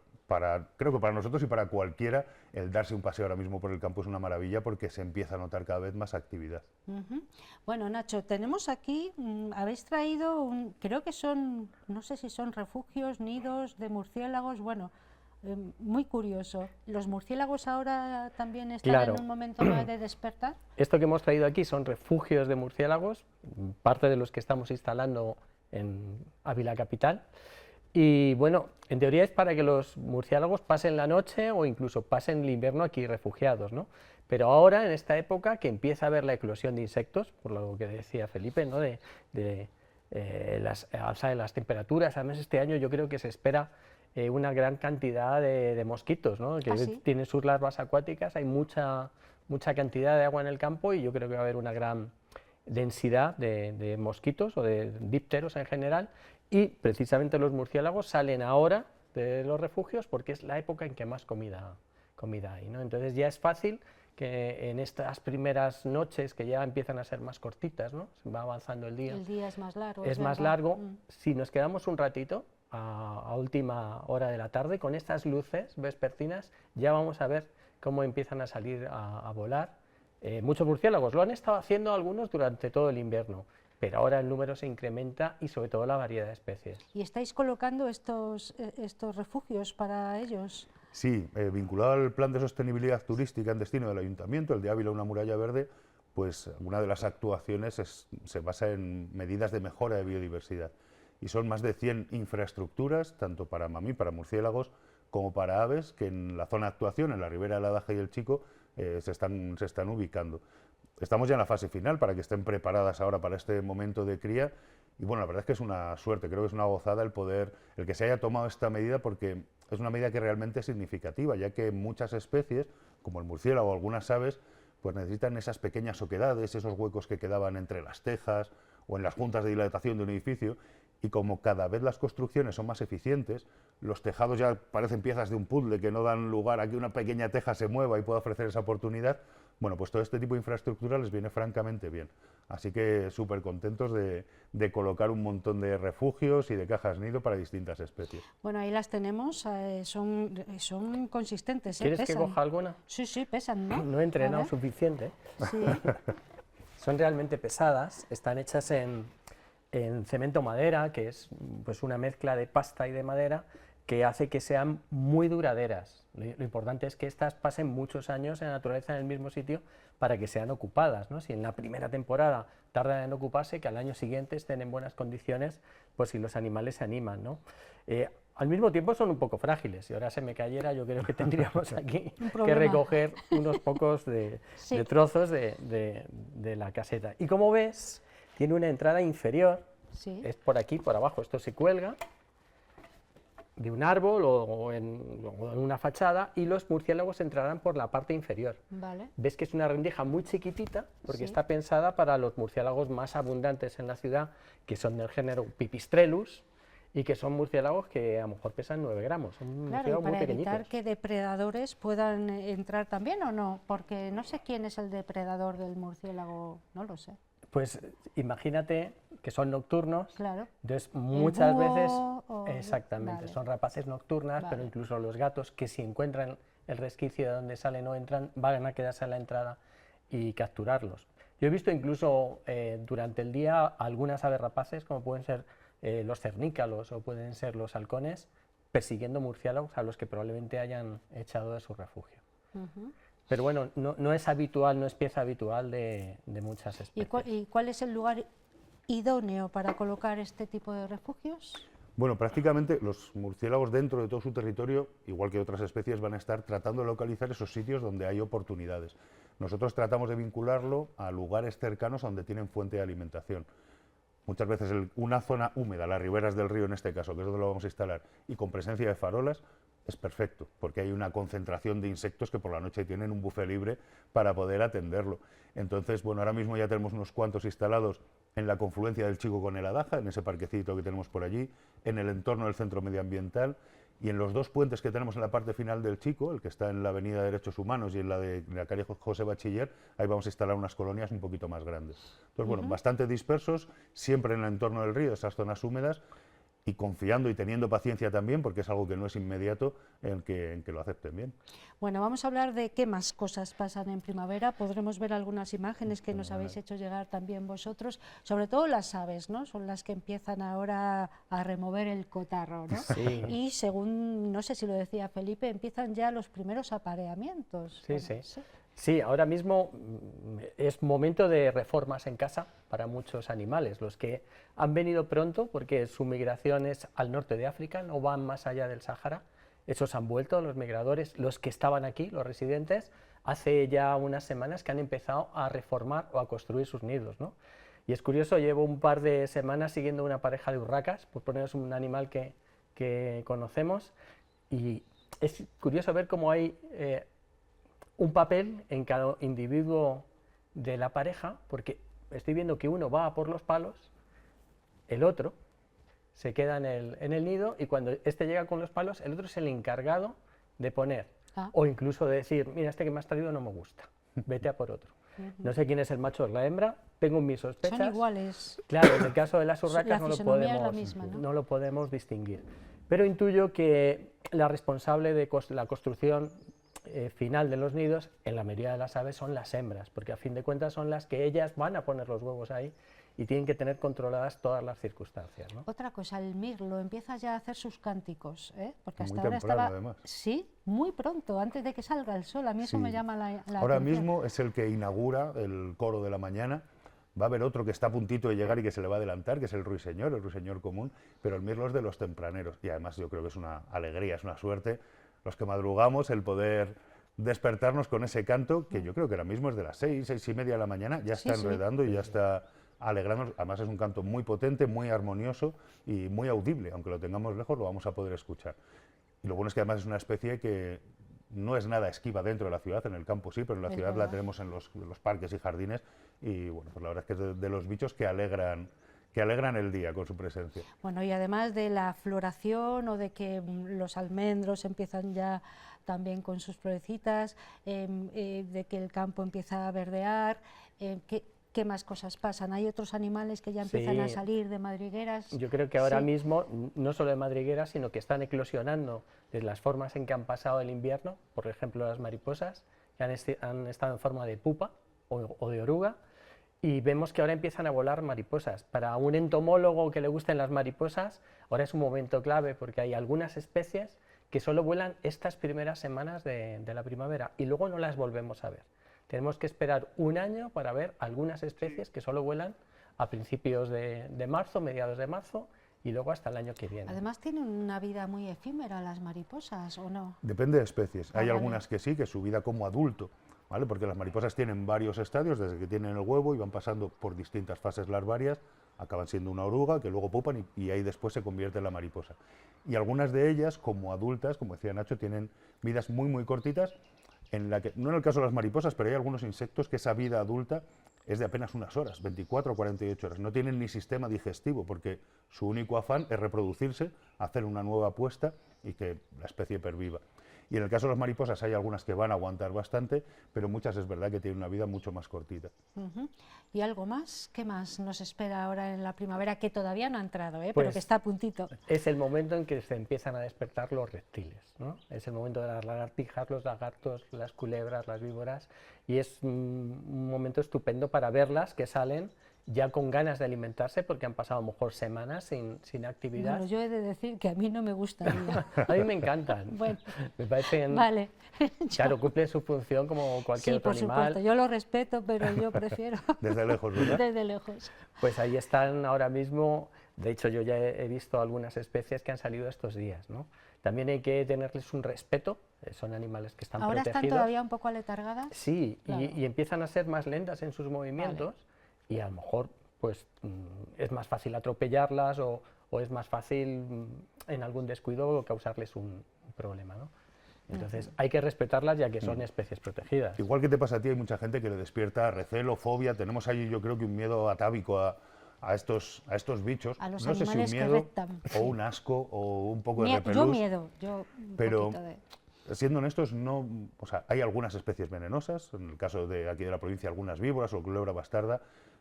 creo que para nosotros y para cualquiera, el darse un paseo ahora mismo por el campo es una maravilla porque se empieza a notar cada vez más actividad. Bueno, Nacho, tenemos aquí, habéis traído, creo que son, no sé si son refugios, nidos de murciélagos, bueno, muy curioso. ¿Los murciélagos ahora también están Claro. en un momento de despertar? Esto que hemos traído aquí son refugios de murciélagos, parte de los que estamos instalando en Ávila Capital. Y bueno, en teoría es para que los murciélagos pasen la noche o incluso pasen el invierno aquí refugiados, ¿no? Pero ahora, en esta época, que empieza a haber la eclosión de insectos, por lo que decía Felipe, ¿no? Las alza de las temperaturas, además este año yo creo que se espera una gran cantidad de mosquitos, ¿no? Que ¿Sí? tienen sus larvas acuáticas, hay mucha cantidad de agua en el campo y yo creo que va a haber una gran densidad de mosquitos o de dípteros en general, y precisamente los murciélagos salen ahora de los refugios porque es la época en que más comida hay, ¿no? Entonces ya es fácil que en estas primeras noches, que ya empiezan a ser más cortitas, ¿no? Se va avanzando el día. El día es más largo. Es más verdad. largo. Si nos quedamos un ratito a última hora de la tarde con estas luces vespertinas, ya vamos a ver cómo empiezan a salir a volar. Muchos murciélagos lo han estado haciendo algunos durante todo el invierno, pero ahora el número se incrementa y sobre todo la variedad de especies. ¿Y estáis colocando estos refugios para ellos? Sí, vinculado al plan de sostenibilidad turística en destino del Ayuntamiento, el de Ávila, una muralla verde, pues una de las actuaciones se basa en medidas de mejora de biodiversidad. Y son más de 100 infraestructuras, tanto para mamíferos, para murciélagos, como para aves, que en la zona de actuación, en la ribera del Adaja y el Chico, se están ubicando. Estamos ya en la fase final para que estén preparadas ahora para este momento de cría. Y bueno, la verdad es que es una suerte, creo que es una gozada el que se haya tomado esta medida, porque es una medida que realmente es significativa, ya que muchas especies, como el murciélago o algunas aves, pues necesitan esas pequeñas oquedades, esos huecos que quedaban entre las tejas o en las juntas de dilatación de un edificio, y como cada vez las construcciones son más eficientes, los tejados ya parecen piezas de un puzzle que no dan lugar a que una pequeña teja se mueva y pueda ofrecer esa oportunidad. Bueno, pues todo este tipo de infraestructura les viene francamente bien. Así que súper contentos de colocar un montón de refugios y de cajas nido para distintas especies. Bueno, ahí las tenemos, son consistentes. ¿Quieres pesan. que coja alguna? Sí, sí, pesan, ¿no? No he entrenado A ver. suficiente. Sí. Son realmente pesadas, están hechas en cemento madera, que es pues una mezcla de pasta y de madera que hace que sean muy duraderas. Lo importante es que estas pasen muchos años en la naturaleza en el mismo sitio para que sean ocupadas, ¿no? Si en la primera temporada tardan en ocuparse, que al año siguiente estén en buenas condiciones, pues si los animales se animan, ¿no? Al mismo tiempo son un poco frágiles. Si ahora se me cayera, yo creo que tendríamos aquí que problema. recoger unos pocos Sí. de trozos de la caseta. Y como ves, tiene una entrada inferior, Sí. es por aquí, por abajo. Esto se cuelga de un árbol o en una fachada, y los murciélagos entrarán por la parte inferior. Vale. Ves que es una rendija muy chiquitita, porque Sí. está pensada para los murciélagos más abundantes en la ciudad, que son del género Pipistrellus, y que son murciélagos que a lo mejor pesan 9 gramos. Son Claro, y murciélagos muy para pequeñitos. evitar que depredadores puedan entrar también, ¿o no? Porque no sé quién es el depredador del murciélago, no lo sé. Pues imagínate que son nocturnos. Claro. Entonces, muchas veces, búho o- exactamente, vale. son rapaces nocturnas, pero Vale. incluso los gatos, que si encuentran el resquicio de donde salen o entran, van a quedarse a la entrada y capturarlos. Yo he visto incluso durante el día algunas aves rapaces, como pueden ser los cernícalos o pueden ser los halcones, persiguiendo murciélagos a los que probablemente hayan echado de su refugio. Ujú. Pero bueno, no es habitual, no es pieza habitual de muchas ¿Y especies. cuál es el lugar idóneo para colocar este tipo de refugios? Bueno, prácticamente los murciélagos dentro de todo su territorio, igual que otras especies, van a estar tratando de localizar esos sitios donde hay oportunidades. Nosotros tratamos de vincularlo a lugares cercanos donde tienen fuente de alimentación. Muchas veces una zona húmeda, las riberas del río en este caso, que es donde lo vamos a instalar, y con presencia de farolas, es perfecto, porque hay una concentración de insectos que por la noche tienen un buffet libre para poder atenderlo. Entonces, bueno, ahora mismo ya tenemos unos cuantos instalados en la confluencia del Chico con el Adaja, en ese parquecito que tenemos por allí, en el entorno del centro medioambiental, Y en los dos puentes que tenemos en la parte final del Chico, el que está en la Avenida de Derechos Humanos y en la de la calle José Bachiller, ahí vamos a instalar unas colonias un poquito más grandes. Entonces, bueno, bastante dispersos, siempre en el entorno del río, esas zonas húmedas, y confiando y teniendo paciencia también, porque es algo que no es inmediato, en que lo acepten bien. Bueno, vamos a hablar de qué más cosas pasan en primavera. Podremos ver algunas imágenes que nos habéis hecho llegar también vosotros, sobre todo las aves, ¿no? Son las que empiezan ahora a remover el cotarro, ¿no? Sí. Y según, no sé si lo decía Felipe, empiezan ya los primeros apareamientos. Sí, Bueno, sí. Sí, ahora mismo es momento de reformas en casa para muchos animales, los que han venido pronto porque su migración es al norte de África, no van más allá del Sáhara, esos han vuelto, los migradores, los que estaban aquí, los residentes, hace ya unas semanas que han empezado a reformar o a construir sus nidos, ¿no? Y es curioso, llevo un par de semanas siguiendo una pareja de urracas, por poneros un animal que conocemos, y es curioso ver cómo hay un papel en cada individuo de la pareja, porque estoy viendo que uno va a por los palos, el otro se queda en el nido, y cuando este llega con los palos, el otro es el encargado de poner, o incluso de decir, mira, este que me has traído no me gusta, vete a por otro. No sé quién es el macho o la hembra, tengo mis sospechas. Son iguales. Claro, en el caso de las urracas La fisonomía es la misma, ¿no? no lo podemos distinguir. Pero intuyo que la responsable de la construcción final de los nidos, en la mayoría de las aves, son las hembras, porque a fin de cuentas son las que ellas van a poner los huevos ahí y tienen que tener controladas todas las circunstancias, ¿no? Otra cosa, el mirlo empieza ya a hacer sus cánticos, ¿eh? Porque hasta Muy ahora temprano, estaba... además. Sí, muy pronto, antes de que salga el sol, a mí eso Sí. me llama la Ahora atención. mismo es el que inaugura el coro de la mañana. Va a haber otro que está a puntito de llegar y que se le va a adelantar, que es el ruiseñor común, pero el mirlo es de los tempraneros. Y además yo creo que es una alegría, es una suerte, los que madrugamos, el poder despertarnos con ese canto, que yo creo que ahora mismo es de las 6:30 de la mañana, ya está Sí, sí. enredando y ya está alegrándonos. Además es un canto muy potente, muy armonioso y muy audible, aunque lo tengamos lejos lo vamos a poder escuchar. Y lo bueno es que además es una especie que no es nada esquiva dentro de la ciudad, en el campo sí, pero en la Es ciudad la verdad. tenemos en los parques y jardines, y bueno, pues la verdad es que es de los bichos que alegran el día con su presencia. Bueno, y además de la floración o de que los almendros empiezan ya también con sus florecitas, de que el campo empieza a verdear, ¿qué más cosas pasan? ¿Hay otros animales que ya empiezan a Sí. salir de madrigueras? Yo creo que ahora Sí. mismo, no solo de madrigueras, sino que están eclosionando de las formas en que han pasado el invierno, por ejemplo las mariposas, que han estado en forma de pupa o de oruga, y vemos que ahora empiezan a volar mariposas. Para un entomólogo que le gusten las mariposas, ahora es un momento clave, porque hay algunas especies que solo vuelan estas primeras semanas de la primavera y luego no las volvemos a ver. Tenemos que esperar un año para ver algunas especies que solo vuelan a principios de marzo, mediados de marzo, y luego hasta el año que viene. Además tienen una vida muy efímera las mariposas, ¿o no? Depende de especies. Hay vale. algunas que sí, que su vida como adulto, ¿vale? Porque las mariposas tienen varios estadios, desde que tienen el huevo y van pasando por distintas fases larvarias, acaban siendo una oruga, que luego pupan y ahí después se convierte en la mariposa. Y algunas de ellas, como adultas, como decía Nacho, tienen vidas muy cortitas, en la que, no en el caso de las mariposas, pero hay algunos insectos que esa vida adulta es de apenas unas horas, 24 o 48 horas. No tienen ni sistema digestivo, porque su único afán es reproducirse, hacer una nueva puesta y que la especie perviva. Y en el caso de las mariposas hay algunas que van a aguantar bastante, pero muchas es verdad que tienen una vida mucho más cortita. Ujú. ¿Y algo más? ¿Qué más nos espera ahora en la primavera? Que todavía no ha entrado, pero Pues, que está a puntito. Es el momento en que se empiezan a despertar los reptiles, ¿no? Es el momento de las lagartijas, los lagartos, las culebras, las víboras, y es un momento estupendo para verlas que salen ya con ganas de alimentarse porque han pasado a lo mejor semanas sin actividad. Bueno, yo he de decir que a mí no me gustaría. A mí me encantan. Bueno, Me parecen, vale. claro, cumplen su función como cualquier Sí, otro por animal. supuesto, yo lo respeto, pero yo prefiero Desde lejos, ¿verdad? desde lejos. Pues ahí están ahora mismo. De hecho, yo ya he visto algunas especies que han salido estos días, ¿no? También hay que tenerles un respeto, son animales que están Ahora protegidos. están todavía un poco aletargadas. Sí, Claro. y empiezan a ser más lentas en sus movimientos y a lo mejor pues, es más fácil atropellarlas o es más fácil en algún descuido causarles un problema, ¿no? Entonces hay que respetarlas ya que son especies protegidas. Igual que te pasa a ti, hay mucha gente que le despierta recelo, fobia. Tenemos ahí, yo creo que un miedo atávico a a estos bichos, A los no sé si un animales que miedo reptan. o un asco o un poco de Yo repelús. miedo, yo un Pero poquito de... siendo honestos, no, o sea, hay algunas especies venenosas, en el caso de aquí de la provincia algunas víboras o culebra bastarda,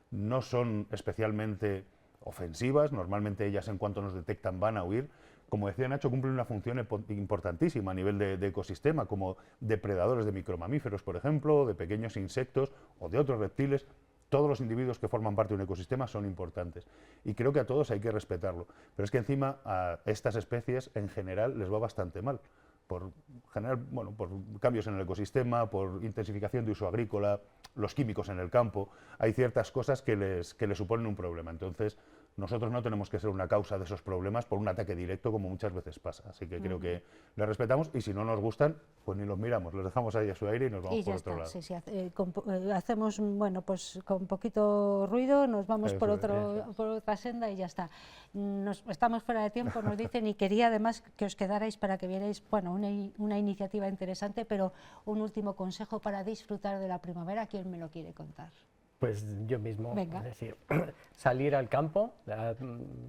no son especialmente ofensivas, normalmente ellas en cuanto nos detectan van a huir. Como decía Nacho, cumplen una función importantísima a nivel de ecosistema, como depredadores de micromamíferos, por ejemplo, de pequeños insectos o de otros reptiles. Todos los individuos que forman parte de un ecosistema son importantes y creo que a todos hay que respetarlo. Pero es que encima a estas especies en general les va bastante mal, por cambios en el ecosistema, por intensificación de uso agrícola, los químicos en el campo. Hay ciertas cosas que les suponen un problema. Entonces, nosotros no tenemos que ser una causa de esos problemas por un ataque directo, como muchas veces pasa. Así que creo que les respetamos y si no nos gustan, pues ni los miramos, los dejamos ahí a su aire y nos vamos Y por ya otro está, lado. sí, sí, hacemos, bueno, pues con poquito ruido, nos vamos por otra senda y ya está. Estamos fuera de tiempo, nos dicen, y quería además que os quedarais para que vierais, bueno, una iniciativa interesante, pero un último consejo para disfrutar de la primavera, ¿quién me lo quiere contar? Pues yo mismo, Venga. es decir, salir al campo, la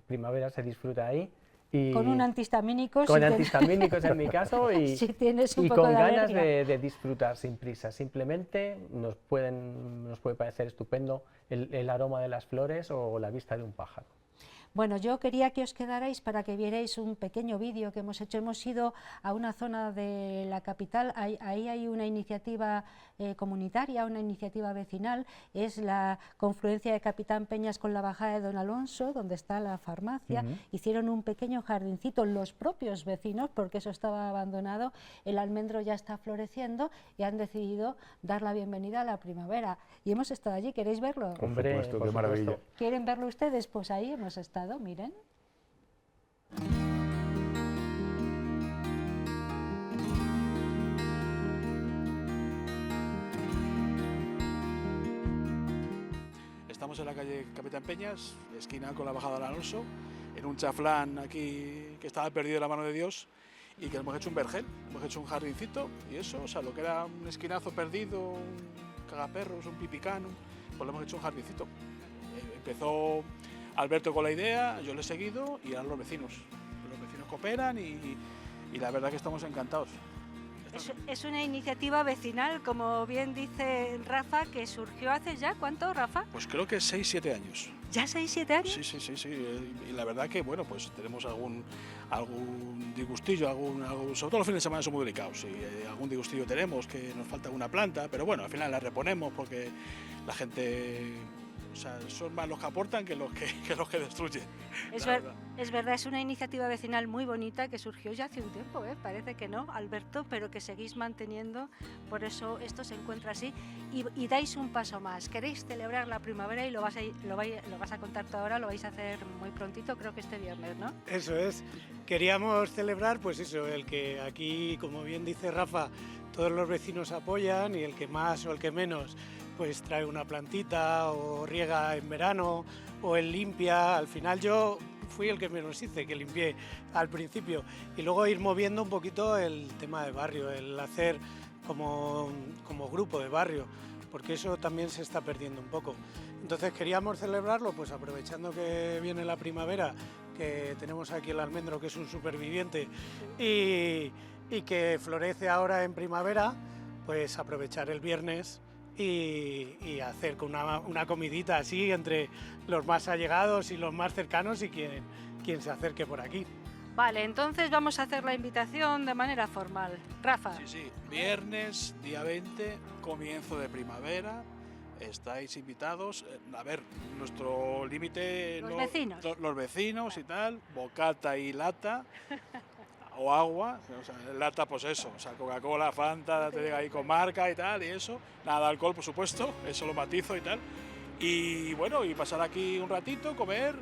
primavera se disfruta ahí. Y Con un antihistamínico. con antihistamínicos en mi caso y, si tienes un y poco con de ganas alergia. de disfrutar sin prisa. Simplemente nos puede parecer estupendo el aroma de las flores o la vista de un pájaro. Bueno, yo quería que os quedarais para que vierais un pequeño vídeo que hemos hecho. Hemos ido a una zona de la capital, ahí hay una iniciativa comunitaria, una iniciativa vecinal, es la confluencia de Capitán Peñas con la bajada de Don Alonso, donde está la farmacia. Hicieron un pequeño jardincito, los propios vecinos, porque eso estaba abandonado, el almendro ya está floreciendo y han decidido dar la bienvenida a la primavera. Y hemos estado allí, ¿queréis verlo? Hombre, Por supuesto, por qué maravilla. supuesto. ¿Quieren verlo ustedes? Pues ahí hemos estado, miren. Estamos en la calle Capitán Peñas, esquina con la bajada del Alonso, en un chaflán aquí que estaba perdido de la mano de Dios y que hemos hecho un vergel, hemos hecho un jardincito y eso, o sea, lo que era un esquinazo perdido, un cagaperros, un pipicán, pues le hemos hecho un jardincito. Empezó Alberto con la idea, yo le he seguido y ahora los vecinos cooperan y la verdad que estamos encantados. Es una iniciativa vecinal, como bien dice Rafa, que surgió hace ya, ¿cuánto, Rafa? Pues creo que 6-7 años. ¿Ya 6-7 años? Sí. Y la verdad que, bueno, pues tenemos algún disgustillo, sobre todo los fines de semana son muy delicados. Y algún disgustillo tenemos, que nos falta alguna planta, pero bueno, al final la reponemos porque la gente... O sea, son más los que aportan que los que destruyen. Es verdad, es una iniciativa vecinal muy bonita que surgió ya hace un tiempo, parece que no, Alberto, pero que seguís manteniendo, por eso esto se encuentra así y dais un paso más. Queréis celebrar la primavera y lo vas a contar tú ahora, lo vais a hacer muy prontito, creo que este viernes, ¿no? Eso es, queríamos celebrar, pues eso, el que aquí, como bien dice Rafa, todos los vecinos apoyan y el que más o el que menos pues trae una plantita o riega en verano o él limpia. Al final yo fui el que menos hice, que limpié al principio y luego ir moviendo un poquito el tema de barrio, el hacer como grupo de barrio, porque eso también se está perdiendo un poco. Entonces queríamos celebrarlo pues aprovechando que viene la primavera, que tenemos aquí el almendro que es un superviviente y que florece ahora en primavera, pues aprovechar el viernes y hacer con una comidita así entre los más allegados y los más cercanos y quien se acerque por aquí. Vale, entonces vamos a hacer la invitación de manera formal. Rafa. Sí, viernes, día 20, comienzo de primavera, estáis invitados. A ver, nuestro límite... Los vecinos. Los vecinos y tal, bocata y lata. O agua, o sea, lata pues eso, o sea, Coca-Cola, Fanta, te diga ahí con marca y tal, y eso, nada de alcohol por supuesto, eso lo matizo y tal, y bueno, y pasar aquí un ratito, comer,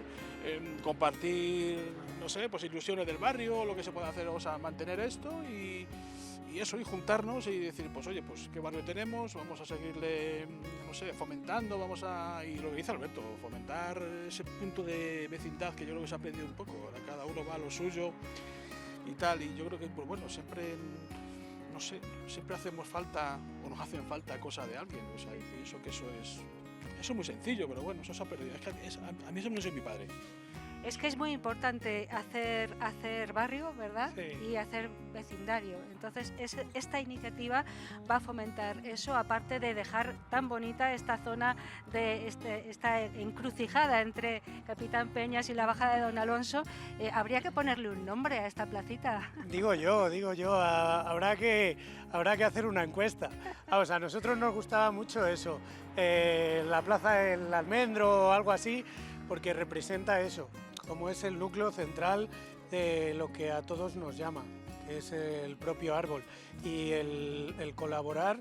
compartir, no sé, pues ilusiones del barrio, lo que se puede hacer, o sea, mantener esto y eso, y juntarnos y decir, pues oye, pues qué barrio tenemos, vamos a seguirle, no sé, fomentando, y lo que dice Alberto, fomentar ese punto de vecindad que yo creo que se ha aprendido un poco, ahora cada uno va a lo suyo, y tal, y yo creo que, pues bueno, siempre, no sé, siempre hacemos falta, o nos hacen falta cosas de alguien, o sea, y pienso que eso es Eso es muy sencillo, pero bueno, eso se ha perdido. Es que a mí eso no soy mi padre. Es que es muy importante hacer barrio, ¿verdad? Sí. Y hacer vecindario. Entonces, esta iniciativa va a fomentar eso, aparte de dejar tan bonita esta zona, de esta encrucijada entre Capitán Peñas y la Bajada de Don Alonso. Habría que ponerle un nombre a esta placita. Digo yo, habrá que hacer una encuesta. Vamos, a nosotros nos gustaba mucho eso, la Plaza del Almendro o algo así, porque representa eso, como es el núcleo central de lo que a todos nos llama, que es el propio árbol, y el colaborar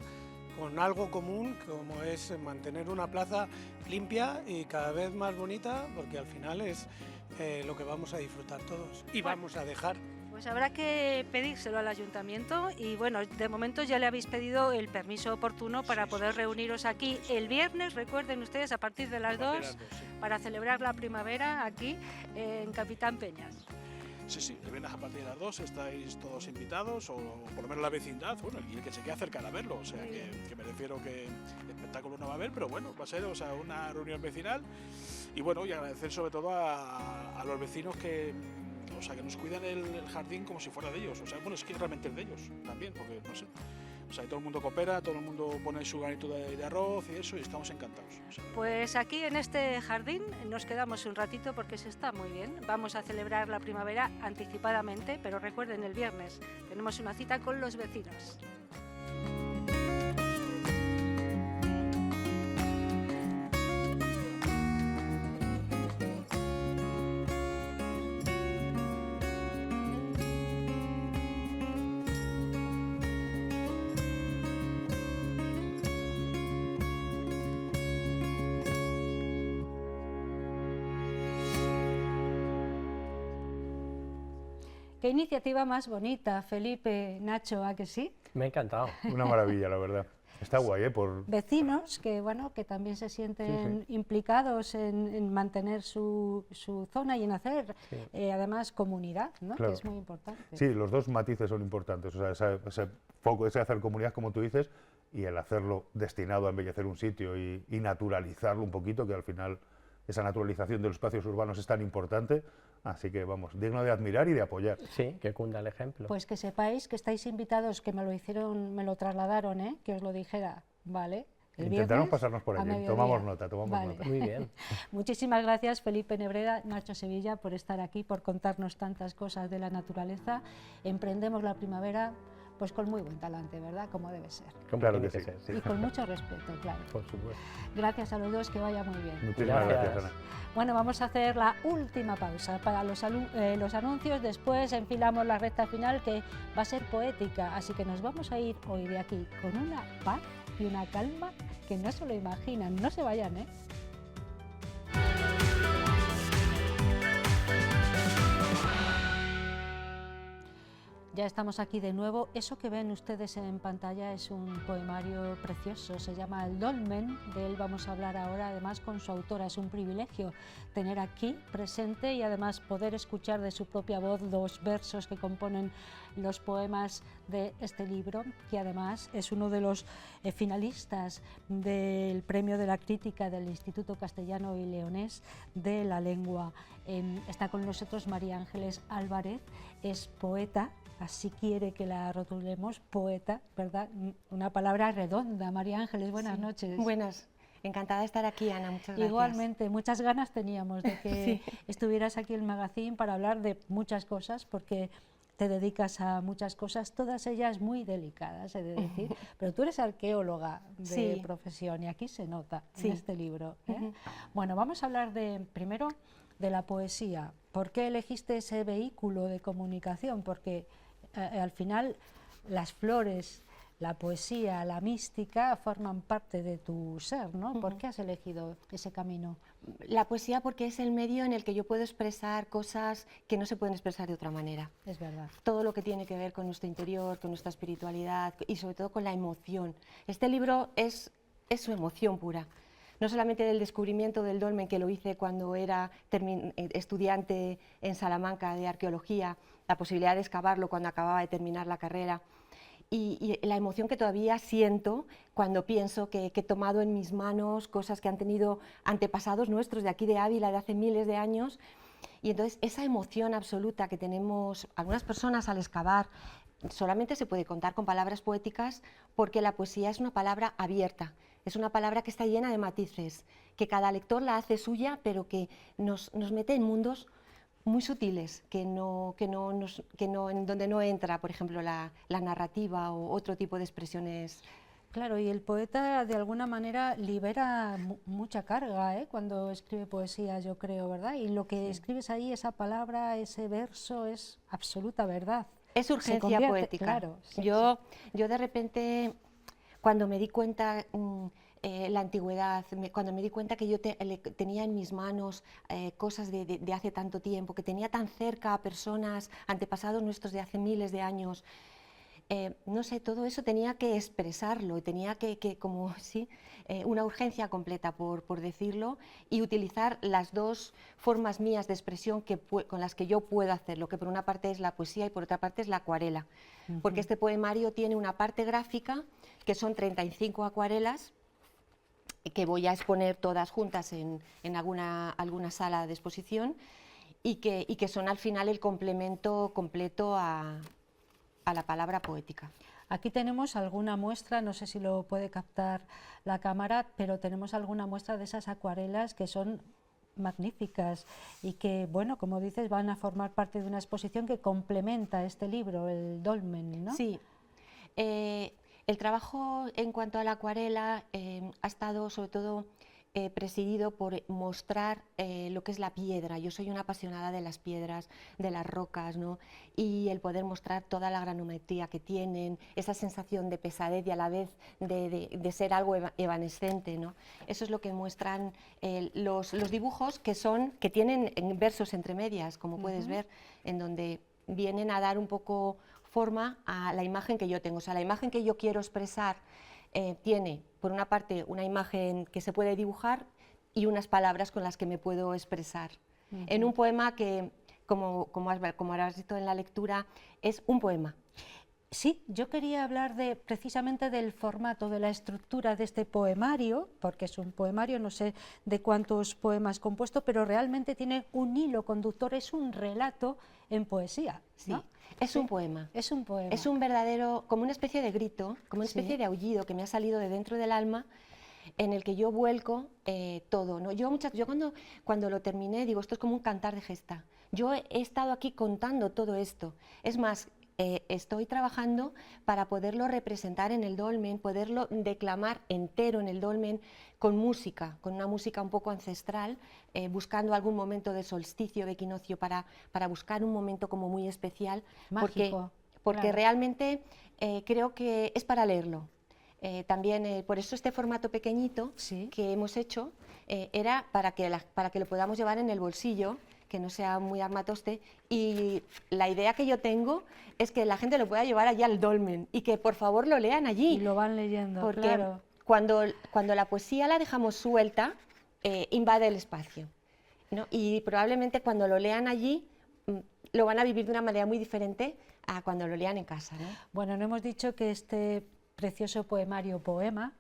con algo común, como es mantener una plaza limpia y cada vez más bonita, porque al final es lo que vamos a disfrutar todos y vamos a dejar. Pues habrá que pedírselo al ayuntamiento y bueno, de momento ya le habéis pedido el permiso oportuno para poder reuniros aquí el viernes, recuerden ustedes, a partir de las 2, para celebrar la primavera aquí en Capitán Peñas. Sí, el viernes a partir de las 2 estáis todos invitados, o por lo menos la vecindad, bueno, y el que se quede cerca a verlo, o sea, que me refiero que espectáculo no va a haber, pero bueno, va a ser, o sea, una reunión vecinal, y bueno, y agradecer sobre todo a los vecinos que nos cuidan el jardín como si fuera de ellos, o sea, bueno, es que realmente es de ellos también, porque no sé, o sea, todo el mundo coopera, todo el mundo pone su granito de arroz y eso, y estamos encantados. O sea, pues aquí en este jardín nos quedamos un ratito porque se está muy bien, vamos a celebrar la primavera anticipadamente, pero recuerden, el viernes tenemos una cita con los vecinos. Qué iniciativa más bonita, Felipe, Nacho, ¿a que sí? Me ha encantado. Una maravilla, la verdad. Está guay, por Vecinos que, bueno, que también se sienten implicados en mantener su zona y en hacer, además, comunidad, ¿no? Claro. Que es muy importante. Sí, los dos matices son importantes. O sea, ese foco, ese hacer comunidad, como tú dices, y el hacerlo destinado a embellecer un sitio y naturalizarlo un poquito, que al final esa naturalización de los espacios urbanos es tan importante. Así que, vamos, digno de admirar y de apoyar. Sí, que cunda el ejemplo. Pues que sepáis que estáis invitados, que me lo trasladaron, que os lo dijera, ¿vale? El Intentaron viernes, pasarnos por a aquí. mediodía. Tomamos nota. Vale. Muy bien. Muchísimas gracias, Felipe Nebreda, Nacho Sevilla, por estar aquí, por contarnos tantas cosas de la naturaleza. Emprendemos la primavera pues con muy buen talante, ¿verdad? Como debe ser. Claro que tiene sí. ser, sí. Y con mucho respeto, claro. Por supuesto. Gracias a los dos, que vaya muy bien. Muchísimas gracias, Ana. Bueno, vamos a hacer la última pausa para los anuncios, después enfilamos la recta final que va a ser poética, así que nos vamos a ir hoy de aquí con una paz y una calma que no se lo imaginan. No se vayan, ¿eh? Ya estamos aquí de nuevo. Eso que ven ustedes en pantalla es un poemario precioso, se llama El Dolmen, de él vamos a hablar ahora, además con su autora. Es un privilegio tener aquí presente y además poder escuchar de su propia voz los versos que componen los poemas de este libro, que además es uno de los finalistas del Premio de la Crítica del Instituto Castellano y Leonés de la Lengua. Está con nosotros María Ángeles Álvarez, es poeta. Así quiere que la rotulemos, poeta, ¿verdad? Una palabra redonda. María Ángeles, buenas noches. Buenas, encantada de estar aquí, Ana, muchas gracias. Igualmente, muchas ganas teníamos de que estuvieras aquí en el magazine para hablar de muchas cosas, porque te dedicas a muchas cosas, todas ellas muy delicadas, he de decir, pero tú eres arqueóloga de profesión y aquí se nota en este libro, ¿eh? Bueno, vamos a hablar primero de la poesía. ¿Por qué elegiste ese vehículo de comunicación? Porque al final las flores, la poesía, la mística forman parte de tu ser, ¿no? ¿Por qué has elegido ese camino? La poesía porque es el medio en el que yo puedo expresar cosas que no se pueden expresar de otra manera. Es verdad. Todo lo que tiene que ver con nuestro interior, con nuestra espiritualidad y sobre todo con la emoción. Este libro es su emoción pura. No solamente del descubrimiento del dolmen, que lo hice cuando era estudiante en Salamanca de arqueología, la posibilidad de excavarlo cuando acababa de terminar la carrera, y la emoción que todavía siento cuando pienso que he tomado en mis manos cosas que han tenido antepasados nuestros de aquí de Ávila, de hace miles de años. Y entonces esa emoción absoluta que tenemos algunas personas al excavar solamente se puede contar con palabras poéticas, porque la poesía es una palabra abierta, es una palabra que está llena de matices, que cada lector la hace suya, pero que nos mete en mundos muy sutiles, en donde no entra, por ejemplo, la narrativa o otro tipo de expresiones. Claro, y el poeta de alguna manera libera mucha carga, cuando escribe poesía, yo creo, ¿verdad? Y lo que escribes ahí, esa palabra, ese verso, es absoluta verdad. Es urgencia poética. Claro, sí, yo de repente, cuando me di cuenta, la antigüedad, cuando me di cuenta que yo tenía en mis manos cosas de hace tanto tiempo, que tenía tan cerca a personas, antepasados nuestros de hace miles de años, no sé, todo eso tenía que expresarlo, tenía que como sí, una urgencia completa, por decirlo, y utilizar las dos formas mías de expresión con las que yo puedo hacerlo, que por una parte es la poesía y por otra parte es la acuarela. Porque este poemario tiene una parte gráfica, que son 35 acuarelas, que voy a exponer todas juntas en alguna sala de exposición, y que son al final el complemento completo a la palabra poética. Aquí tenemos alguna muestra, no sé si lo puede captar la cámara, pero tenemos alguna muestra de esas acuarelas que son magníficas y que, bueno, como dices, van a formar parte de una exposición que complementa este libro, el dolmen, ¿no? Sí. El trabajo en cuanto a la acuarela ha estado sobre todo presidido por mostrar lo que es la piedra. Yo soy una apasionada de las piedras, de las rocas, ¿no? Y el poder mostrar toda la granometría que tienen, esa sensación de pesadez y a la vez de ser algo evanescente, ¿no? Eso es lo que muestran los dibujos, que tienen versos entre medias, como puedes ver, en donde vienen a dar un poco forma a la imagen que yo tengo. O sea, la imagen que yo quiero expresar tiene, por una parte, una imagen que se puede dibujar y unas palabras con las que me puedo expresar. En un poema que, como habrás visto en la lectura, es un poema. Sí, yo quería hablar precisamente del formato, de la estructura de este poemario, porque es un poemario, no sé de cuántos poemas compuesto, pero realmente tiene un hilo conductor, es un relato en poesía, ¿no? Sí, es un poema. Es un poema. Es un verdadero, como una especie de grito, como una especie de aullido que me ha salido de dentro del alma, en el que yo vuelco todo, ¿no? Yo cuando lo terminé digo, esto es como un cantar de gesta. Yo he estado aquí contando todo esto. Es más, estoy trabajando para poderlo representar en el dolmen, poderlo declamar entero en el dolmen con música, con una música un poco ancestral, buscando algún momento de solsticio, de equinoccio, para buscar un momento como muy especial, mágico, porque claro. Realmente creo que es para leerlo. También por eso este formato pequeñito que hemos hecho era para que lo podamos llevar en el bolsillo, que no sea muy armatoste, y la idea que yo tengo es que la gente lo pueda llevar allí al dolmen y que por favor lo lean allí. Y lo van leyendo, porque claro. Cuando la poesía la dejamos suelta, invade el espacio, ¿no? Y probablemente cuando lo lean allí lo van a vivir de una manera muy diferente a cuando lo lean en casa, ¿no? Bueno, no hemos dicho que este precioso poemario Poema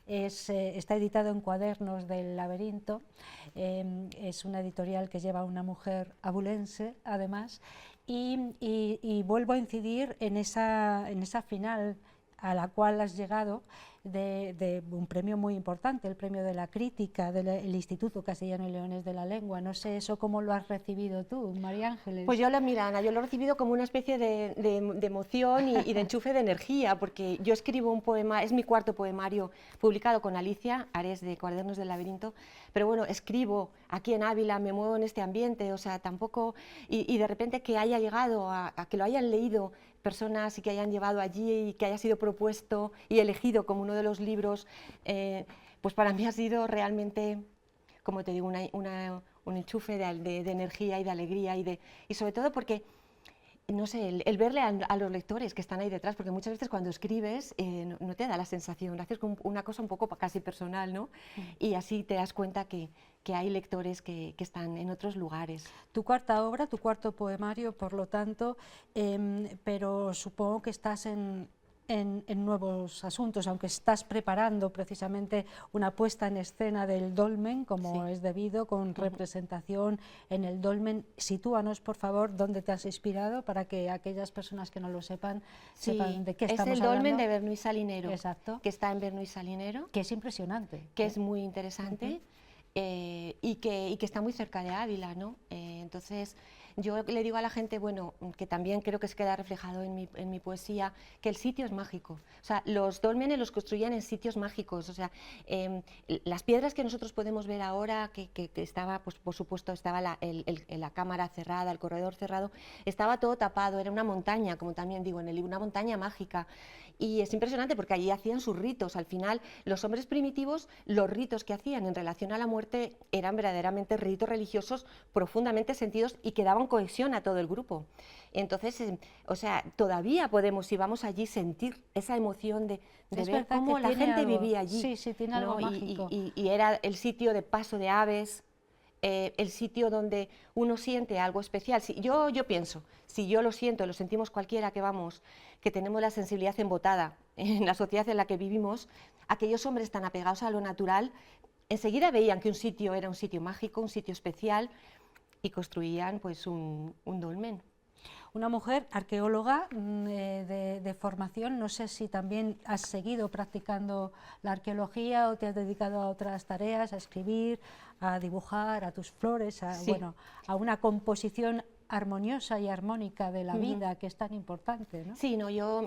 está editado en Cuadernos del Laberinto. Es una editorial que lleva una mujer abulense, además, y vuelvo a incidir en esa final a la cual has llegado, de un premio muy importante, el premio de la crítica del Instituto Castellano y Leones de la Lengua. No sé eso cómo lo has recibido tú, María Ángeles. Pues mira, Ana, yo lo he recibido como una especie de emoción y de enchufe de energía, porque yo escribo un poema, es mi cuarto poemario publicado con Alicia Ares de Cuadernos del Laberinto, pero bueno, escribo aquí en Ávila, me muevo en este ambiente, o sea, tampoco, y de repente que haya llegado a que lo hayan leído personas y que hayan llevado allí y que haya sido propuesto y elegido como uno de los libros, pues para mí ha sido realmente, como te digo, un enchufe de energía y de alegría y sobre todo porque, no sé, el verle a los lectores que están ahí detrás, porque muchas veces cuando escribes no te da la sensación, haces una cosa un poco casi personal, ¿no? Y así te das cuenta que hay lectores que están en otros lugares. Tu cuarta obra, tu cuarto poemario, por lo tanto, pero supongo que estás en en nuevos asuntos, aunque estás preparando precisamente una puesta en escena del dolmen, como es debido, con representación en el dolmen. Sitúanos, por favor, dónde te has inspirado para que aquellas personas que no lo sepan, sepan de qué estamos hablando. Es el dolmen de Bernuy Salinero, exacto, que está en Bernuy Salinero. Que es impresionante. Que es muy interesante y que está muy cerca de Ávila, ¿no? Entonces, yo le digo a la gente, bueno, que también creo que se queda reflejado en mi poesía, que el sitio es mágico. O sea, los dólmenes los construían en sitios mágicos. O sea, las piedras que nosotros podemos ver ahora, que estaba, pues por supuesto, estaba la cámara cerrada, el corredor cerrado, estaba todo tapado, era una montaña, como también digo en el libro, una montaña mágica. Y es impresionante porque allí hacían sus ritos. Al final, los hombres primitivos, los ritos que hacían en relación a la muerte eran verdaderamente ritos religiosos profundamente sentidos y que daban cohesión a todo el grupo. Entonces, o sea, todavía podemos, si vamos allí, sentir esa emoción de ver cómo la gente vivía allí. Sí, sí, tiene algo mágico. Y era el sitio de paso de aves, el sitio donde uno siente algo especial. Yo pienso, si yo lo siento, lo sentimos cualquiera que vamos, que tenemos la sensibilidad embotada en la sociedad en la que vivimos, aquellos hombres tan apegados a lo natural, enseguida veían que un sitio era un sitio mágico, un sitio especial, y construían pues un dolmen. Una mujer arqueóloga de formación, no sé si también has seguido practicando la arqueología o te has dedicado a otras tareas, a escribir, a dibujar, a tus flores, bueno, a una composición armoniosa y armónica de la vida, que es tan importante, ¿no? Sí,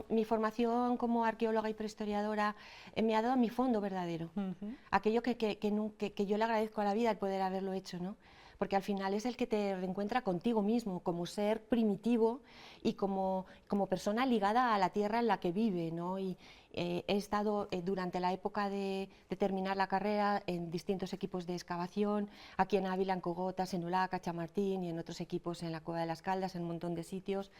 mi formación como arqueóloga y prehistoriadora me ha dado mi fondo verdadero, aquello que yo le agradezco a la vida el poder haberlo hecho, ¿no? Porque al final es el que te reencuentra contigo mismo, como ser primitivo y como persona ligada a la tierra en la que vive, ¿no? Y he estado durante la época de terminar la carrera en distintos equipos de excavación, aquí en Ávila, en Cogotas, en Ulaca, Chamartín y en otros equipos en la Cueva de las Caldas, en un montón de sitios.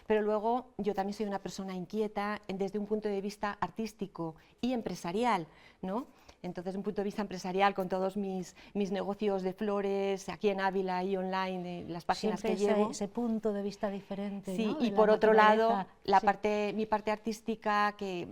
Pero luego yo también soy una persona inquieta desde un punto de vista artístico y empresarial, ¿no? Entonces, desde un punto de vista empresarial, con todos mis negocios de flores, aquí en Ávila y online, las páginas siempre que llevo. Ese punto de vista diferente, Sí, ¿no? y de por otro lado, naturaleza. mi parte artística, que